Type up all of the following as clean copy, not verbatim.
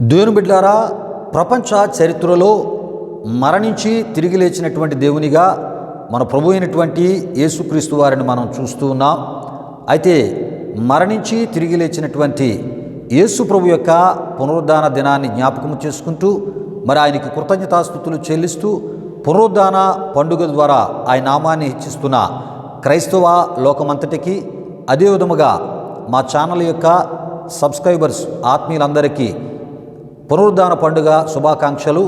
దేవుని బిడ్డలారా, ప్రపంచ చరిత్రలో మరణించి తిరిగి లేచినటువంటి దేవునిగా మన ప్రభు అయినటువంటి యేసుక్రీస్తు వారిని మనం చూస్తూ ఉన్నాం. అయితే మరణించి తిరిగి లేచినటువంటి యేసు ప్రభు యొక్క పునరుద్ధాన దినాన్ని జ్ఞాపకం చేసుకుంటూ మరి ఆయనకి కృతజ్ఞతాస్తుతులు చెల్లిస్తూ పునరుద్ధాన పండుగ ద్వారా ఆయన నామాన్ని హెచ్చిస్తున్న క్రైస్తవ లోకమంతటికి, అదేవిధముగా మా ఛానల్ యొక్క సబ్స్క్రైబర్స్ ఆత్మీయులందరికీ పునరుద్ధాన పండుగ శుభాకాంక్షలు.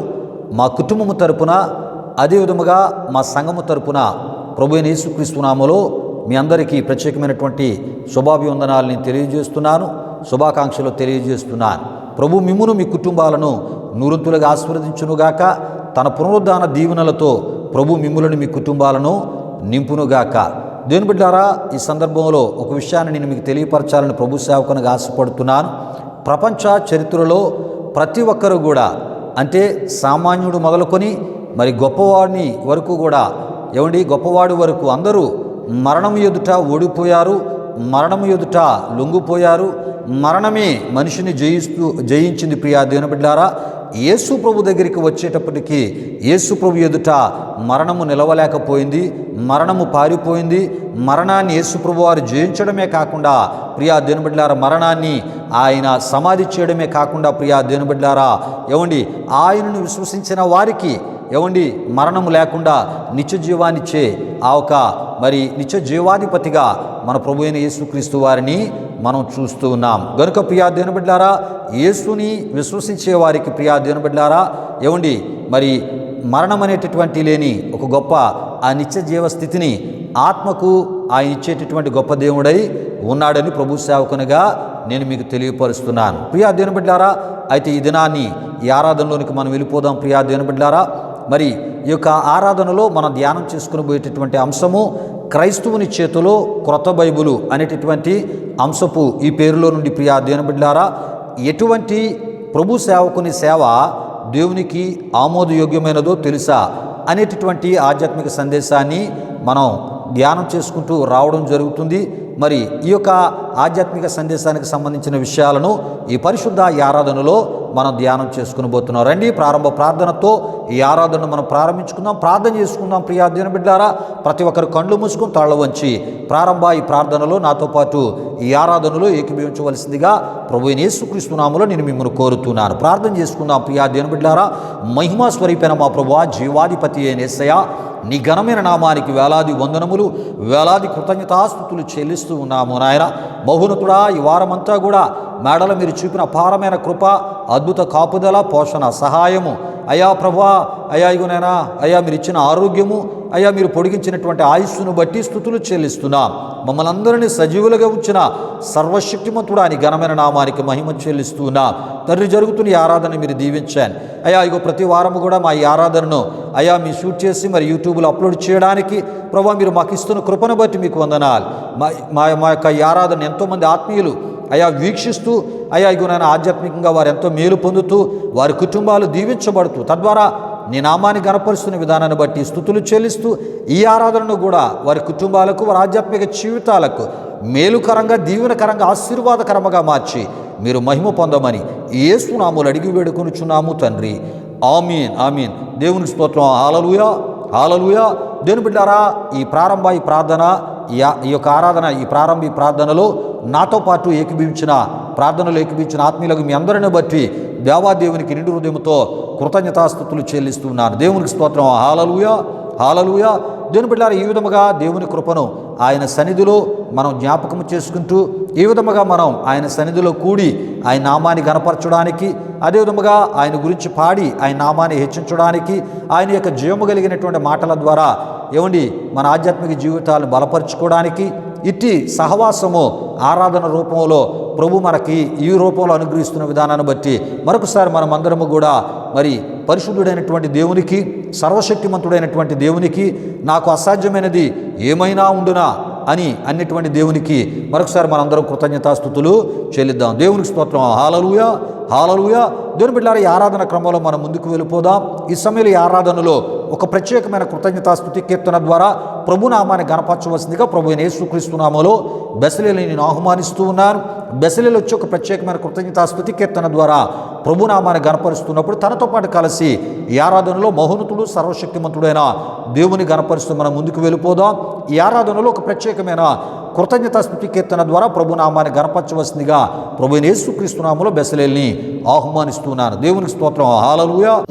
మా కుటుంబము తరపున, అదేవిధముగా మా సంఘము తరపున ప్రభు అయిన యేసుక్రీస్తు నామములో మీ అందరికీ ప్రత్యేకమైనటువంటి శుభాభివందనాలని తెలియజేస్తున్నాను, శుభాకాంక్షలు తెలియజేస్తున్నాను. ప్రభు మిమ్మును మీ కుటుంబాలను నూరంతులుగా ఆశీర్వదించునుగాక. తన పునరుద్ధాన దీవెనలతో ప్రభు మిమ్ములను మీ కుటుంబాలను నింపునుగాక. దేవుని బిడ్డలారా, ఈ సందర్భంలో ఒక విషయాన్ని నేను మీకు తెలియపరచాలని ప్రభు సేవకునిగా ఆశపడుతున్నాను. ప్రపంచ చరిత్రలో ప్రతి ఒక్కరూ కూడా, అంటే సామాన్యుడు మొదలుకొని మరి గొప్పవాడిని వరకు కూడా, గొప్పవాడి వరకు అందరూ మరణం ఎదుట ఓడిపోయారు, మరణం ఎదుట లొంగిపోయారు. మరణమే మనిషిని జయించింది. ప్రియా దేవుని బిడ్డలారా, యేసు ప్రభు దగ్గరికి వచ్చేటప్పటికీ యేసు ప్రభు ఎదుట మరణము నిలవలేకపోయింది, మరణము పారిపోయింది. మరణాన్ని యేసు ప్రభు వారు జయించడమే కాకుండా ప్రియా దేవుని బిడ్డలారా, మరణాన్ని ఆయన సమాధి చేయడమే కాకుండా ప్రియా దేవుని బిడ్డలారా, ఆయనను విశ్వసించిన వారికి మరణము లేకుండా నిత్య జీవాన్నిచ్చే ఆ ఒక నిత్య జీవాధిపతిగా మన ప్రభు అయిన యేసుక్రీస్తు వారిని మనం చూస్తూ ఉన్నాం. గనుక ప్రియా దేవుని బిడ్డలారా, యేసుని విశ్వసించే వారికి ప్రియా దేవుని బిడ్డలారా, మరణం అనేటటువంటి లేని ఒక గొప్ప ఆ నిత్య జీవ స్థితిని ఆత్మకు ఆయన ఇచ్చేటటువంటి గొప్ప దేవుడై ఉన్నాడని ప్రభు సేవకునిగా నేను మీకు తెలియపరుస్తున్నాను. ప్రియా దేవుని బిడ్డలారా, అయితే ఈ దినాన్ని ఈ ఆరాధనలోనికి మనం వెళ్ళిపోదాం. ప్రియా దేవుని బిడ్డలారా, ఈ యొక్క ఆరాధనలో మనం ధ్యానం చేసుకుని పోయేటటువంటి అంశము క్రైస్తవుని చేతిలో క్రొత్త బైబిలు అనేటటువంటి అంశపు ఈ పేరులో నుండి ప్రియా దేవుని బిడ్డలారా, ఎటువంటి ప్రభు సేవకుని సేవ దేవునికి ఆమోదయోగ్యమైనదో తెలుసా అనేటటువంటి ఆధ్యాత్మిక సందేశాన్ని మనం ధ్యానం చేసుకుంటూ రావడం జరుగుతుంది. ఈ యొక్క ఆధ్యాత్మిక సందేశానికి సంబంధించిన విషయాలను ఈ పరిశుద్ధ ఆరాధనలో మనం ధ్యానం చేసుకుని పోతున్నాం. రండి, ప్రారంభ ప్రార్థనతో ఈ ఆరాధనను మనం ప్రారంభించుకుందాం, ప్రార్థన చేసుకుందాం. ప్రియా దేవుని బిడ్డలారా, ప్రతి ఒక్కరు కళ్ళు మూసుకుని తాళ్ళ వంచి ఈ ప్రార్థనలో నాతో పాటు ఈ ఆరాధనలో ఏకీభవించవలసిందిగా ప్రభు అయిన యేసుక్రీస్తు నామములో నేను మిమ్మల్ని కోరుతున్నాను. ప్రార్థన చేసుకుందాం. ప్రియా దేవుని బిడ్డలారా, మహిమా స్వరూపైన మా ప్రభువా, జీవాధిపతి అయిన యేసయ్యా, నీ ఘనమైన నామానికి వేలాది వందనములు, వేలాది కృతజ్ఞతాస్తుతులు చెల్లిస్తూ ఉన్నాము నాయన. మహోన్నతుడా, ఈ వారమంతా కూడా మేడల మీరు చూపిన అపారమైన కృప, అద్భుత కాపుదల, పోషణ, సహాయము అయా ప్రభువా, ఇగునైనా మీరు ఇచ్చిన ఆరోగ్యము, మీరు పొడిగించినటువంటి ఆయుస్సును బట్టి స్తుతులు చెల్లిస్తున్నాం. మమ్మల్ని అందరినీ సజీవులుగా ఉంచిన సర్వశక్తిమంతుడా నీ ఘనమైన నామానికి మహిమ చెల్లిస్తున్నా. తండ్రి, జరుగుతున్న ఈ ఆరాధన మీరు దీవించాను ఇగో ప్రతి వారము కూడా మా ఈ ఆరాధనను మీ షూట్ చేసి యూట్యూబ్లో అప్లోడ్ చేయడానికి ప్రభా మీరు మాకు ఇస్తున్న కృపను బట్టి మీకు వందనాలు. మా యొక్క ఈ ఆరాధన ఎంతోమంది ఆత్మీయులు వీక్షిస్తూ ఇగునైనా ఆధ్యాత్మికంగా వారు ఎంతో మేలు పొందుతూ వారి కుటుంబాలు దీవించబడుతూ తద్వారా నీ నామాన్ని గణపరుస్తున్న విధానాన్ని బట్టి స్తుతులు చెల్లిస్తూ ఈ ఆరాధనను కూడా వారి కుటుంబాలకు, వారి ఆధ్యాత్మిక జీవితాలకు మేలుకరంగా, దీవెనకరంగా, ఆశీర్వాదకరంగా మార్చి మీరు మహిమ పొందమని యేసు నామములో అడిగి వేడుకొనుచున్నాము తండ్రి. ఆమీన్, ఆమీన్. దేవునికి స్తోత్రం. హల్లెలూయా, హల్లెలూయా. దేవుని బిడ్డలారా, ఈ ప్రార్థన, ఈ యొక్క ఆరాధన, ఈ ప్రార్థనలో నాతో పాటు ప్రార్థనలో ఏకీభవించిన ఆత్మీయులకు మీ అందరిని బట్టి దేవాదేవునికి నిండు హృదయంతో కృతజ్ఞతాస్తుతులు చెల్లిస్తున్నాను. దేవునికి స్తోత్రం. హల్లెలూయా, హల్లెలూయా. దేవుని బిడ్డలారా, ఈ విధముగా దేవుని కృపను ఆయన సన్నిధిలో మనం జ్ఞాపకం చేసుకుంటూ ఈ విధముగా మనం ఆయన సన్నిధిలో కూడి ఆయన నామాన్ని గణపరచడానికి, అదేవిధముగా ఆయన గురించి పాడి ఆయన నామాన్ని హెచ్చించడానికి, ఆయన యొక్క జీవము కలిగినటువంటి మాటల ద్వారా మన ఆధ్యాత్మిక జీవితాలను బలపరుచుకోవడానికి ఇట్టి సహవాసము ఆరాధన రూపంలో ప్రభు మనకి ఈ రూపంలో అనుగ్రహిస్తున్న విధానాన్ని బట్టి మరొకసారి మనం అందరము కూడా పరిశుద్ధుడైనటువంటి దేవునికి, సర్వశక్తిమంతుడైనటువంటి దేవునికి, నాకు అసాధ్యమైనది ఏమైనా ఉండునా అన్నటువంటి దేవునికి మరొకసారి మనందరం కృతజ్ఞతాస్తుతులు చెల్లిద్దాం. దేవునికి స్తోత్రం. హల్లెలూయా, హల్లెలూయా. దేవుని బిడ్డలారా, ఈ ఆరాధన క్రమంలో మనం ముందుకు వెళ్ళిపోదాం. ఈ సమయంలో ఈ ఆరాధనలో ఒక ప్రత్యేకమైన కృతజ్ఞతాస్తుతి కీర్తన ద్వారా ప్రభునామాన్ని గణపరచవలసిందిగా ప్రభు యేసుక్రీస్తు నామములో బెసలేలుని నేను ఆహ్వానిస్తూ ఉన్నాను. బెసలేలు వచ్చి ఒక ప్రత్యేకమైన కృతజ్ఞతాస్తుతి కీర్తన ద్వారా ప్రభునామాన్ని గణపరుస్తున్నప్పుడు తనతో పాటు కలిసి ఈ ఆరాధనలో మహోన్నతుడు సర్వశక్తిమంతుడైన దేవుని గణపరుస్తూ మనం ముందుకు వెళ్ళిపోదాం. ఈ ఆరాధనలో ఒక ప్రత్యేకమైన కృతజ్ఞతాస్తుతి కీర్తన ద్వారా ప్రభునామాన్ని గణపరచవలసిందిగా ప్రభు యేసుక్రీస్తు నామములో బెసలేలుని ఆహ్వానిస్తున్నాను. దేవునికి స్తోత్రం. హల్లెలూయా.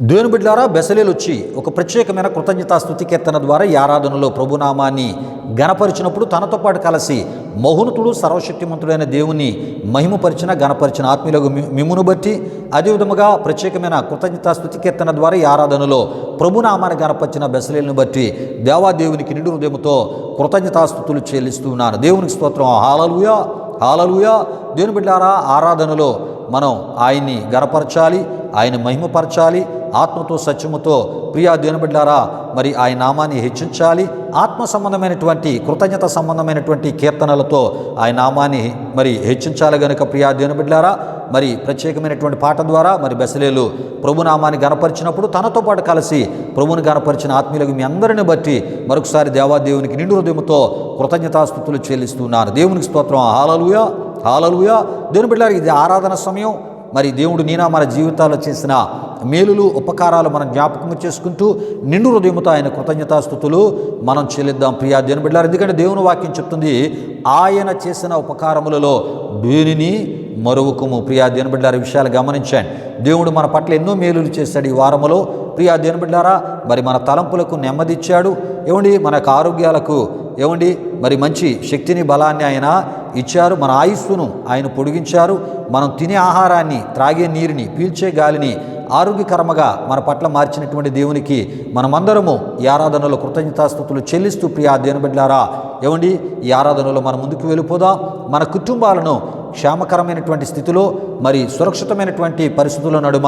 దేవుని బిడ్డలారా, బెసలేలు వచ్చి ఒక ప్రత్యేకమైన కృతజ్ఞతాస్తుతి కీర్తన ద్వారా ఈ ఆరాధనలో ప్రభునామాన్ని గణపరిచినప్పుడు తనతో పాటు కలిసి మహోన్నతుడు సర్వశక్తిమంతుడైన దేవుని మహిమపరిచిన గణపరిచిన ఆత్మీయులకు మిమ్మును బట్టి, అదేవిధముగా ప్రత్యేకమైన కృతజ్ఞతాస్తుతి కీర్తన ద్వారా ఈ ఆరాధనలో ప్రభునామాన్ని గణపరిచిన బెసలేలను బట్టి దేవాదేవునికి నిండు హృదయంతో కృతజ్ఞతాస్తుతులు చెల్లిస్తున్నాను. దేవునికి స్తోత్రం. హల్లెలూయా, హల్లెలూయా. దేవుని బిడ్డలారా, ఆరాధనలో మనం ఆయన్ని గణపరచాలి, ఆయన మహిమపరచాలి, ఆత్మతో సత్యముతో. ప్రియా దేవుని బిడ్డలారా, మరి ఆయన నామాన్ని హెచ్చించాలి. ఆత్మ సంబంధమైనటువంటి కృతజ్ఞత సంబంధమైనటువంటి కీర్తనలతో ఆయన నామాన్ని మరి హెచ్చించాలి గనుక ప్రియా దేవుని బిడ్డలారా, మరి ప్రత్యేకమైనటువంటి పాట ద్వారా మరి బెసలేలు ప్రభునామాన్ని గణపరిచినప్పుడు తనతో పాటు కలిసి ప్రభుని గణపరిచిన ఆత్మీయులకు మీ అందరిని బట్టి మరొకసారి దేవాదేవునికి నిండు హృదయంతో కృతజ్ఞతాస్తుతులు చెల్లిస్తున్నాను. దేవునికి స్తోత్రం. హల్లెలూయా, హల్లెలూయా. దేవుని బిడ్డలారా, ఇది ఆరాధన సమయం. మరి దేవుడు మన జీవితాల్లో చేసిన మేలులు ఉపకారాలు మనం జ్ఞాపకం చేసుకుంటూ నిండు హృదయంతో ఆయన కృతజ్ఞతాస్తుతులు మనం చెల్లిద్దాం ప్రియా దేవుని బిడ్డలారా. ఎందుకంటే దేవుని వాక్యం చెప్తుంది, ఆయన చేసిన ఉపకారములలో దేనిని మరువకుము. ప్రియా దేవుని బిడ్డలారా, విషయాలు గమనించండి. దేవుడు మన పట్ల ఎన్నో మేలులు చేశాడు ఈ వారములో. ప్రియా దేవుని బిడ్డలారా, మరి మన తలంపులకు నెమ్మది ఇచ్చాడు. ఏమండి, మన ఆరోగ్యాలకు ఏమండి మరి మంచి శక్తిని బలాన్ని ఆయన ఇచ్చారు. మన ఆయుస్సును ఆయన పొడిగించారు. మనం తినే ఆహారాన్ని, త్రాగే నీరుని, పీల్చే గాలిని ఆరోగ్యకరముగా మన పట్ల మార్చినటువంటి దేవునికి మనమందరము ఈ ఆరాధనలో కృతజ్ఞతాస్తుతులు చెల్లిస్తూ ప్రియా దేవుని బిడ్డలారా, ఏమండి ఈ ఆరాధనలో మనం ముందుకు వెళ్ళిపోదాం. మన కుటుంబాలను క్షేమకరమైనటువంటి స్థితిలో మరి సురక్షితమైనటువంటి పరిస్థితుల నడుమ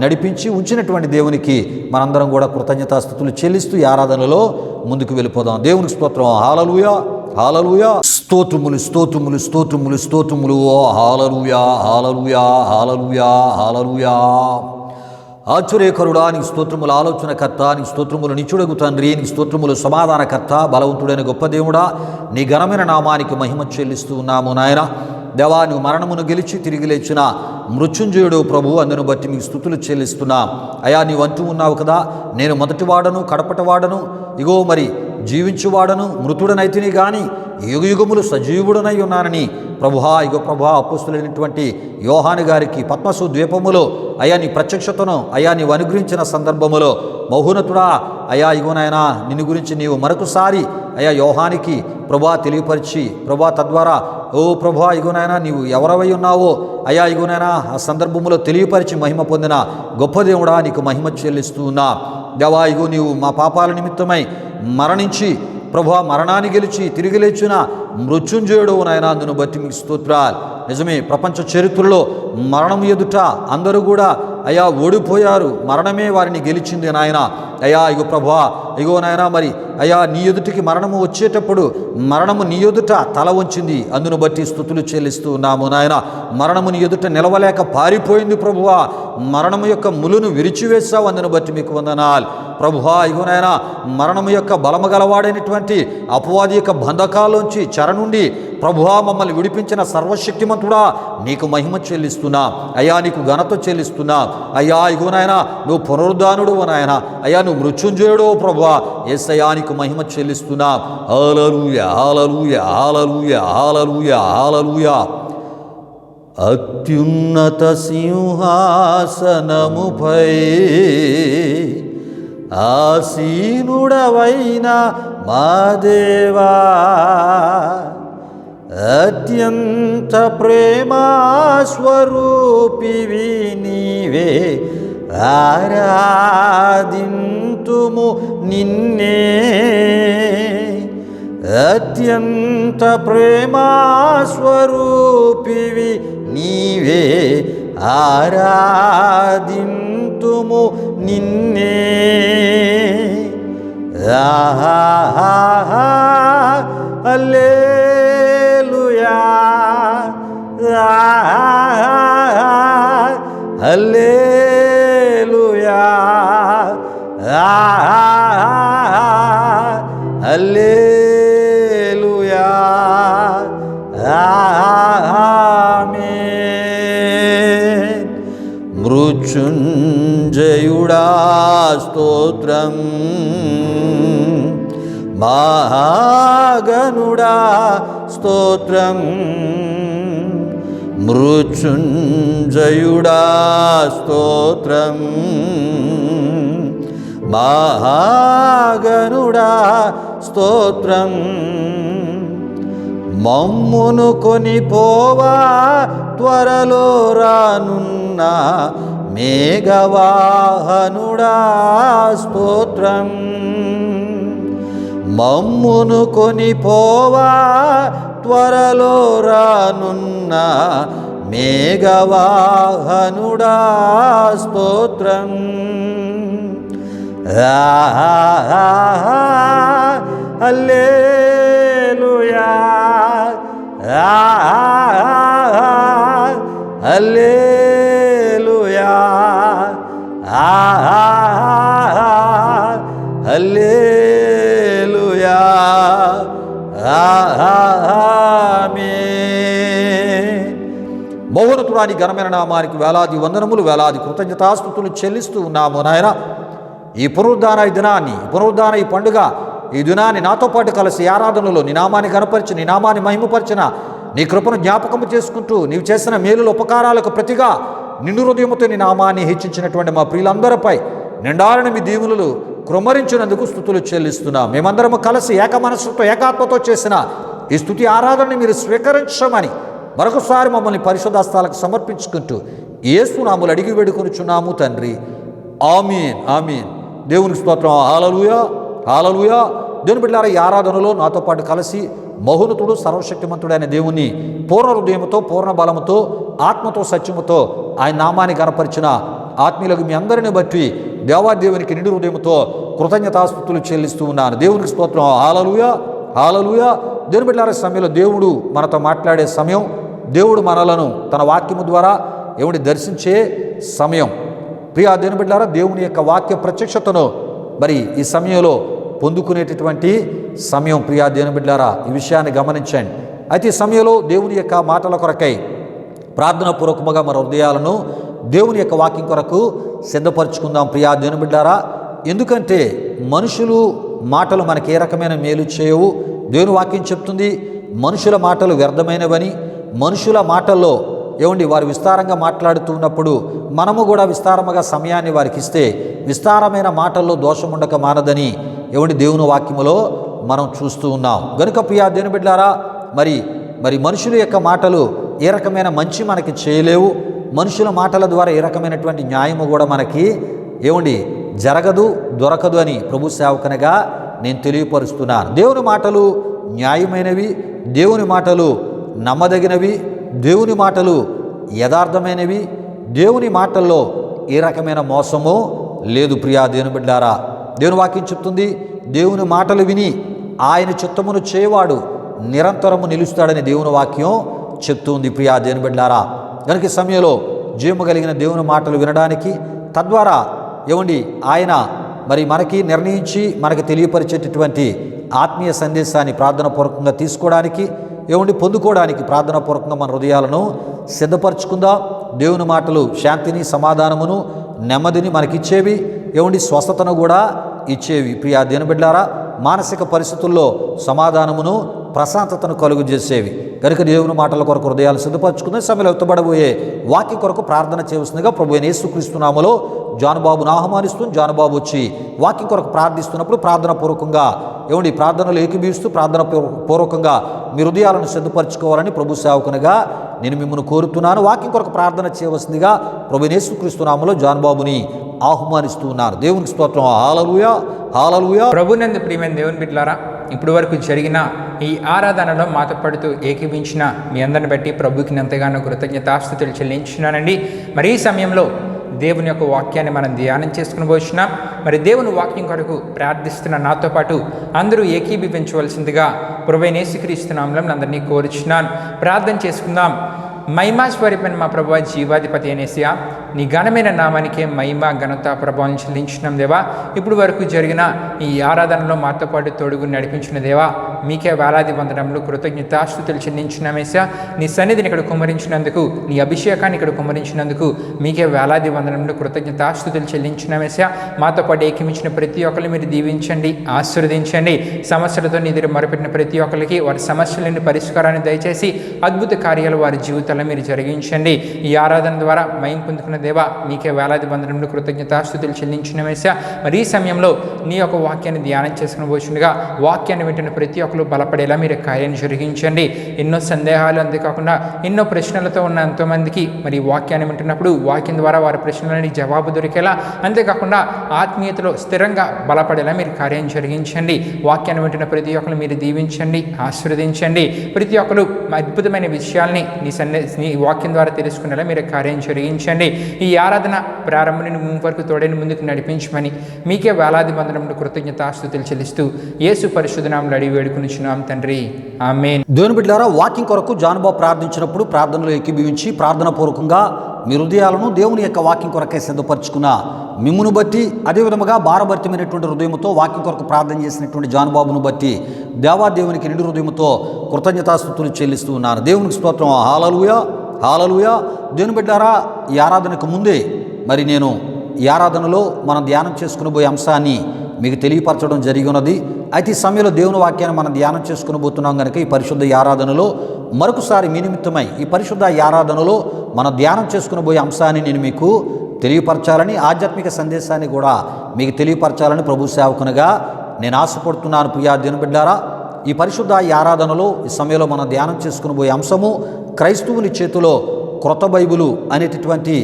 నడిపించి ఉంచినటువంటి దేవునికి మనందరం కూడా కృతజ్ఞతాస్తుతులు చెల్లిస్తూ ఈ ఆరాధనలో ముందుకు వెళ్ళిపోదాం. దేవునికి స్తోత్రం. హల్లెలూయా, హల్లెలూయా. స్తోత్రములు, స్తోత్రములు, స్తోత్రములు, స్తోత్రములు. హల్లెలూయా, హల్లెలూయా, హల్లెలూయా, హల్లెలూయా. ఆశ్చర్యకరుడా, నీకు స్తోత్రములు. ఆలోచనకర్త నీకు స్తోత్రములు. నిచ్చుడగు తండ్రి నీకు స్తోత్రములు. సమాధానకర్త, బలవంతుడైన గొప్ప దేవుడా, నీ ఘనమైన నామానికి మహిమ చెల్లిస్తూ ఉన్నాము నాయన. దేవా, నువ్వు మరణమును గెలిచి తిరిగి లేచిన మృత్యుంజయుడు ప్రభు, అందును బట్టి మీకు స్తుతులు చెల్లిస్తున్నా. అయా, నీవు అంటూ ఉన్నావు కదా, నేను మొదటివాడను కడపటివాడను, ఇగో మరి జీవించువాడను, మృతుడనైతిని గాని యుగయుగములు సజీవుడనై ఉన్నానని ప్రభువా, ఇగో ప్రభువా, అపోస్తులైనటువంటి యోహాను గారికి పద్మసు ద్వీపములో అయా నీ ప్రత్యక్షతను అయా నీవు అనుగ్రహించిన సందర్భములో మహోన్నతుడా, అయా ఇగోనైనా నిన్ను గురించి నీవు మరొకసారి అయా యోహానికి ప్రభువా తెలియపరిచి ప్రభువా తద్వారా ఓ ప్రభువా ఇగోనైనా నీవు ఎవరవై ఉన్నావో అయా ఇగోనైనా ఆ సందర్భములో తెలియపరిచి మహిమ పొందిన గొప్ప దేవుడా, నీకు మహిమ చెల్లిస్తూ ఉన్నా. దేవా, ఇగో నీవు మా పాపాల నిమిత్తమై మరణించి ప్రభువా మరణాన్ని గెలిచి తిరిగి లేచిన మృత్యుంజయుడు నాయన, అందును బట్టి మీకు స్తోత్రాలు. నిజమే, ప్రపంచ చరిత్రలో మరణం ఎదుట అందరూ కూడా అయా ఓడిపోయారు. మరణమే వారిని గెలిచింది నాయన. అయా ఇగో ప్రభువా, ఇగో నాయన, మరి అయా నీ ఎదుటికి మరణము వచ్చేటప్పుడు మరణము నీ ఎదుట తల వంచింది. అందును బట్టి స్తుతులు చెల్లిస్తూ ఉన్నాము నాయన. మరణము నీ ఎదుట నిలవలేక పారిపోయింది ప్రభువా. మరణము యొక్క ములును విరిచివేశావు. అందును బట్టి మీకు వందనాలు ప్రభువా. ఇగో నాయన, మరణము యొక్క బలము గలవాడైనటువంటి అపవాది యొక్క బంధకాల్లోంచి చెర నుండి ప్రభువా మమ్మల్ని విడిపించిన సర్వశక్తిమంతుడా, నీకు మహిమ చెల్లిస్తున్నా. అయ్యా, నీకు ఘనత చెల్లిస్తున్నా. అయ్యా ఇగో నాయన, నువ్వు పునరుద్ధానుడు నాయన. అయ్యా, నువ్వు మృత్యుంజయుడు ప్రభువా. యేసయ్యా, నీకు మహిమ చెల్లిస్తున్నా. హల్లెలూయా, హల్లెలూయా, హల్లెలూయా, హల్లెలూయా, హల్లెలూయా. అత్యున్నత సింహాసనముపై ఆసీనుడవైన మా దేవా, అత్యంత ప్రేమా స్వరూపివి నీవే, ఆరాధింతుము నిన్నే. అత్యంత ప్రేమా స్వరూపివి నీవే, ఆరాధింతుము నిన్నే. హల్లెలూయా, హల్లెలూయా, హల్లెలూయా, ఆమేన్. మృత్యుంజయుడా స్తోత్రం, మహాగణుడా స్తోత్రం, మృత్యుంజయుడా స్తోత్రం, మహాగణుడా స్తోత్రం, మమ్మును కొనిపోవా త్వరలో రానున్న మేఘవాహనుడా స్తోత్రం, మమ్మును కొనిపోవా త్వరలో రానున్న మేఘవాహనుడా స్తోత్రం. హల్లెలూయా, హల్లెలూయా, హల్లెలూయా, ఆమేన్. మహోన్నతుడాని ఘనమైన నామానికి వేలాది వందనములు, వేలాది కృతజ్ఞతాస్తుతులు చెల్లిస్తూ ఉన్నాము నాయన. ఈ పునరుద్ధాన ఈ పండుగ ఈ దినాన్ని నాతో పాటు కలిసి ఆరాధనలో నీ నామాన్ని గణపరిచి, నీ నామాన్ని మహిమపరిచిన, నీ కృపను జ్ఞాపకము చేసుకుంటూ నీవు చేసిన మేలుల ఉపకారాలకు ప్రతిగా నిండు హృదయముతో నీ నామాన్ని హెచ్చించినటువంటి మా ప్రియులందరిపై నిండాలని మీ దీవులు కృమ్మరించినందుకు స్తుతులు చెల్లిస్తున్నాం. మేమందరము కలిసి ఏక మనస్సుతో ఏకాత్మతో చేసిన ఈ స్తుతి ఆరాధనని మీరు స్వీకరించమని మరొకసారి మమ్మల్ని పరిశుద్ధాస్తాలకు సమర్పించుకుంటూ యేసు నామములో అడిగి వేడుకొనుచున్నాము తండ్రి. ఆమీన్, ఆమీన్. దేవునికి స్తోత్రం. హల్లెలూయా, హల్లెలూయా. దేవుని బిడ్డలారా, ఈ ఆరాధనలో నాతో పాటు కలిసి మహోన్నతుడు సర్వశక్తిమంతుడైన దేవుణ్ణి పూర్ణ హృదయముతో, పూర్ణ బలముతో, ఆత్మతో, సత్యముతో ఆయన నామాన్ని గణపరిచిన ఆత్మీయులకు మీ అందరిని బట్టి దేవాదేవునికి నిండు హృదయముతో కృతజ్ఞతాస్తుతులు చెల్లిస్తూ ఉన్నాను. దేవునికి స్తోత్రం. హల్లెలూయా, హల్లెలూయా. దేవుని బిడ్డలారా, సమయంలో దేవుడు మనతో మాట్లాడే సమయం, దేవుడు మనలను తన వాక్యము ద్వారా దర్శించే సమయం. ప్రియా దేవుని బిడ్డలారా, దేవుని యొక్క వాక్య ప్రత్యక్షతను మరి ఈ సమయంలో పొందుకునేటటువంటి సమయం. ప్రియా దేవుని బిడ్డలారా, ఈ విషయాన్ని గమనించండి. అయితే ఈ సమయంలో దేవుని యొక్క మాటల కొరకై ప్రార్థన పూర్వకముగా మన హృదయాలను దేవుని యొక్క వాక్యం కొరకు సిద్ధపరచుకుందాం. ప్రియా దేవుని బిడ్డలారా, ఎందుకంటే మనుషులు మాటలు మనకి ఏ రకమైన మేలు చేయవు. దేవుని వాక్యం చెప్తుంది మనుషుల మాటలు వ్యర్థమైనవని. మనుషుల మాటల్లో వారు విస్తారంగా మాట్లాడుతున్నప్పుడు మనము కూడా విస్తారముగా సమయాన్ని వారికి ఇస్తే విస్తారమైన మాటల్లో దోషం ఉండక మానదని దేవుని వాక్యములో మనం చూస్తూ ఉన్నాం. గనుక ప్రియా దేవుని బిడ్డలారా, మరి మనుషుల యొక్క మాటలు ఏ రకమైన మంచి మనకి చేయలేవు. మనుషుల మాటల ద్వారా ఏ రకమైనటువంటి న్యాయము కూడా మనకి జరగదు, దొరకదు అని ప్రభు సేవకునిగా నేను తెలియపరుస్తున్నాను. దేవుని మాటలు న్యాయమైనవి, దేవుని మాటలు నమ్మదగినవి, దేవుని మాటలు యథార్థమైనవి, దేవుని మాటల్లో ఏ రకమైన మోసము లేదు. ప్రియా దేవుని బిడ్డలారా, దేవుని వాక్యం చెప్తుంది దేవుని మాటలు విని ఆయన చిత్తమును చేయవాడు నిరంతరము నిలుస్తాడని దేవుని వాక్యం చెప్తుంది. ప్రియా దేవుని బిడ్డలారా, కనుక ఈ సమయంలో జీవము కలిగిన దేవుని మాటలు వినడానికి, తద్వారా ఆయన మరి మనకి నిర్ణయించి మనకి తెలియపరిచేటటువంటి ఆత్మీయ సందేశాన్ని ప్రార్థనాపూర్వకంగా తీసుకోవడానికి పొందుకోవడానికి ప్రార్థనాపూర్వకంగా మన హృదయాలను సిద్ధపరచుకుందాం. దేవుని మాటలు శాంతిని, సమాధానమును, నెమ్మదిని మనకిచ్చేవి, స్వస్థతను కూడా ఇచ్చేవి. ప్రియా దేవుని బిడ్డలారా, మానసిక పరిస్థితుల్లో సమాధానమును, ప్రశాంతతను కలుగు చేసేవి. కనుక దేవుని మాటల కొరకు హృదయాలు సిద్ధపరచుకుందాం. సమయంలో ఎత్తబడబోయే వాక్యం కొరకు ప్రార్థన చేయవలసిందిగా ప్రభు అయిన యేసుక్రీస్తు నామములో జానుబాబును ఆహ్వానిస్తూ, జానుబాబు వచ్చి వాక్యం కొరకు ప్రార్థిస్తున్నప్పుడు ప్రార్థనాపూర్వకంగా ప్రార్థనలు ఏకీభవిస్తూ ప్రార్థనాపూర్వకంగా మీ హృదయాలను సిద్ధపరచుకోవాలని ప్రభు సేవకునిగా నేను మిమ్మల్ని కోరుతున్నాను. వాక్యం కొరకు ప్రార్థన చేయవలసిందిగా ప్రభు అయిన యేసుక్రీస్తు నామములో జానుబాబుని ఆహ్వానిస్తూ ఉన్నారు. దేవునికి స్తోత్రం. హల్లెలూయా, హల్లెలూయా. ప్రభునందు ప్రియమైన దేవుని బిడ్డలారా, ఇప్పటి వరకు జరిగిన ఈ ఆరాధనలో మాతో పడుతూ ఏకీభించిన మీ అందరిని బట్టి ప్రభుకి ఎంతగానో కృతజ్ఞతాస్తుతులు చెల్లించున్నానండి. మరి ఈ సమయంలో దేవుని యొక్క వాక్యాన్ని మనం ధ్యానం చేసుకుని పోతున్నాం. మరి దేవుని వాక్యం కొరకు ప్రార్థిస్తున్న నాతో పాటు అందరూ ఏకీభవించవలసిందిగా ప్రభువైన యేసుక్రీస్తు నామములో అందరినీ కోరుచున్నాను. ప్రార్థన చేసుకుందాం. మహిమాస్వరూపైన మా ప్రభువా, జీవాధిపతి అయిన యేసయ్యా, నీ ఘనమైన నామానికే మహిమ ఘనత ప్రభావం చెల్లించినాం దేవా. ఇప్పుడు వరకు జరిగిన ఈ ఆరాధనలో మాతో పాటు తోడుగు నడిపించిన దేవా, మీకే వేలాది వందనములు కృతజ్ఞతాస్తుతులు చెల్లించినామేసా. నీ సన్నిధిని ఇక్కడ కుమ్మరించినందుకు, నీ అభిషేకాన్ని ఇక్కడ కుమ్మరించినందుకు మీకే వేలాది వందనములు కృతజ్ఞతాస్తుతులు చెల్లించినామేసా. మాతో పాటు ఏకమించిన ప్రతి ఒక్కరిని మీరు దీవించండి, ఆశీర్వదించండి. సమస్యలతో నీ దగ్గర మొరపెట్టిన ప్రతి ఒక్కరికి వారి సమస్యలని పరిష్కారాన్ని దయచేసి అద్భుత కార్యాలు వారి జీవితాల్లో మీరు జరిగించండి. ఈ ఆరాధన ద్వారా మహిమ పొందుకున్న దేవా, మీకే వేలాది వందనములు కృతజ్ఞతాస్తుతులు చెల్లించినామేసా. మరి ఈ సమయంలో నీ యొక్క వాక్యాన్ని ధ్యానం చేసుకుని పోతుండగా వాక్యాన్ని వింటున్న ప్రతి ఒక్కరు బలపడేలా మీరు కార్యాన్ని జరిగించండి. ఎన్నో సందేహాలు, అంతేకాకుండా ఎన్నో ప్రశ్నలతో ఉన్న ఎంతోమందికి మరి వాక్యాన్ని వింటున్నప్పుడు వాక్యం ద్వారా వారి ప్రశ్నలని జవాబు దొరికేలా, అంతేకాకుండా ఆత్మీయతలో స్థిరంగా బలపడేలా మీరు కార్యం జరిగించండి. వాక్యాన్ని వింటున్న ప్రతి ఒక్కరు మీరు దీవించండి, ఆశీర్వదించండి. ప్రతి ఒక్కరు అద్భుతమైన విషయాల్ని నీ వాక్యం ద్వారా తెలుసుకునేలా మీరు కార్యం జరిగించండి. ఈ ఆరాధన ప్రారంభం నుండి వరకు తోడని ముందుకు నడిపించమని మీకే వేలాది వందనములు కృతజ్ఞతాస్తుతులు చెల్లిస్తూ యేసు పరిశుద్ధ నామములో అడిగి వేడుకొనుచున్నాం తండ్రి, ఆమేన్. దేవుని బిడ్డలారా, వాక్యం కొరకు జానుబాబు ప్రార్థించినప్పుడు ప్రార్థనలో ఏకీభవించి ప్రార్థన పూర్వకంగా మీ హృదయాలను దేవుని యొక్క వాక్యం కొరకే సిద్ధపరచుకున్న మిమ్మును బట్టి, అదేవిధముగా భారభరితమైనటువంటి హృదయంతో వాక్యం కొరకు ప్రార్థన చేసినటువంటి జానుబాబును బట్టి దేవాదేవునికి నిండు హృదయంతో కృతజ్ఞతాస్తుతులు చెల్లిస్తూ ఉన్నారు. దేవునికి స్తోత్రం. హల్లెలూయా, హల్లెలూయా. దేవుని బిడ్డలారా, ఈ ఆరాధనకు ముందే మరి నేను ఈ ఆరాధనలో మనం ధ్యానం చేసుకుని పోయే అంశాన్ని మీకు తెలియపరచడం జరిగి ఉన్నది. అయితే ఈ సమయంలో దేవుని వాక్యాన్ని మనం ధ్యానం చేసుకుని పోతున్నాం కనుక ఈ పరిశుద్ధ ఆరాధనలో మరొకసారి మీ నిమిత్తమై ఈ పరిశుద్ధ ఆరాధనలో మనం ధ్యానం చేసుకుని పోయే అంశాన్ని నేను మీకు తెలియపరచాలని, ఆధ్యాత్మిక సందేశాన్ని కూడా మీకు తెలియపరచాలని ప్రభు సేవకునిగా నేను ఆశపడుతున్నాను. ప్రియా దేవుని బిడ్డలారా, ఈ పరిశుద్ధ ఆరాధనలో ఈ సమయంలో మనం ధ్యానం చేసుకుని పోయే అంశము క్రైస్తవుని చేతిలో క్రొత్త బైబిలు అనేటటువంటి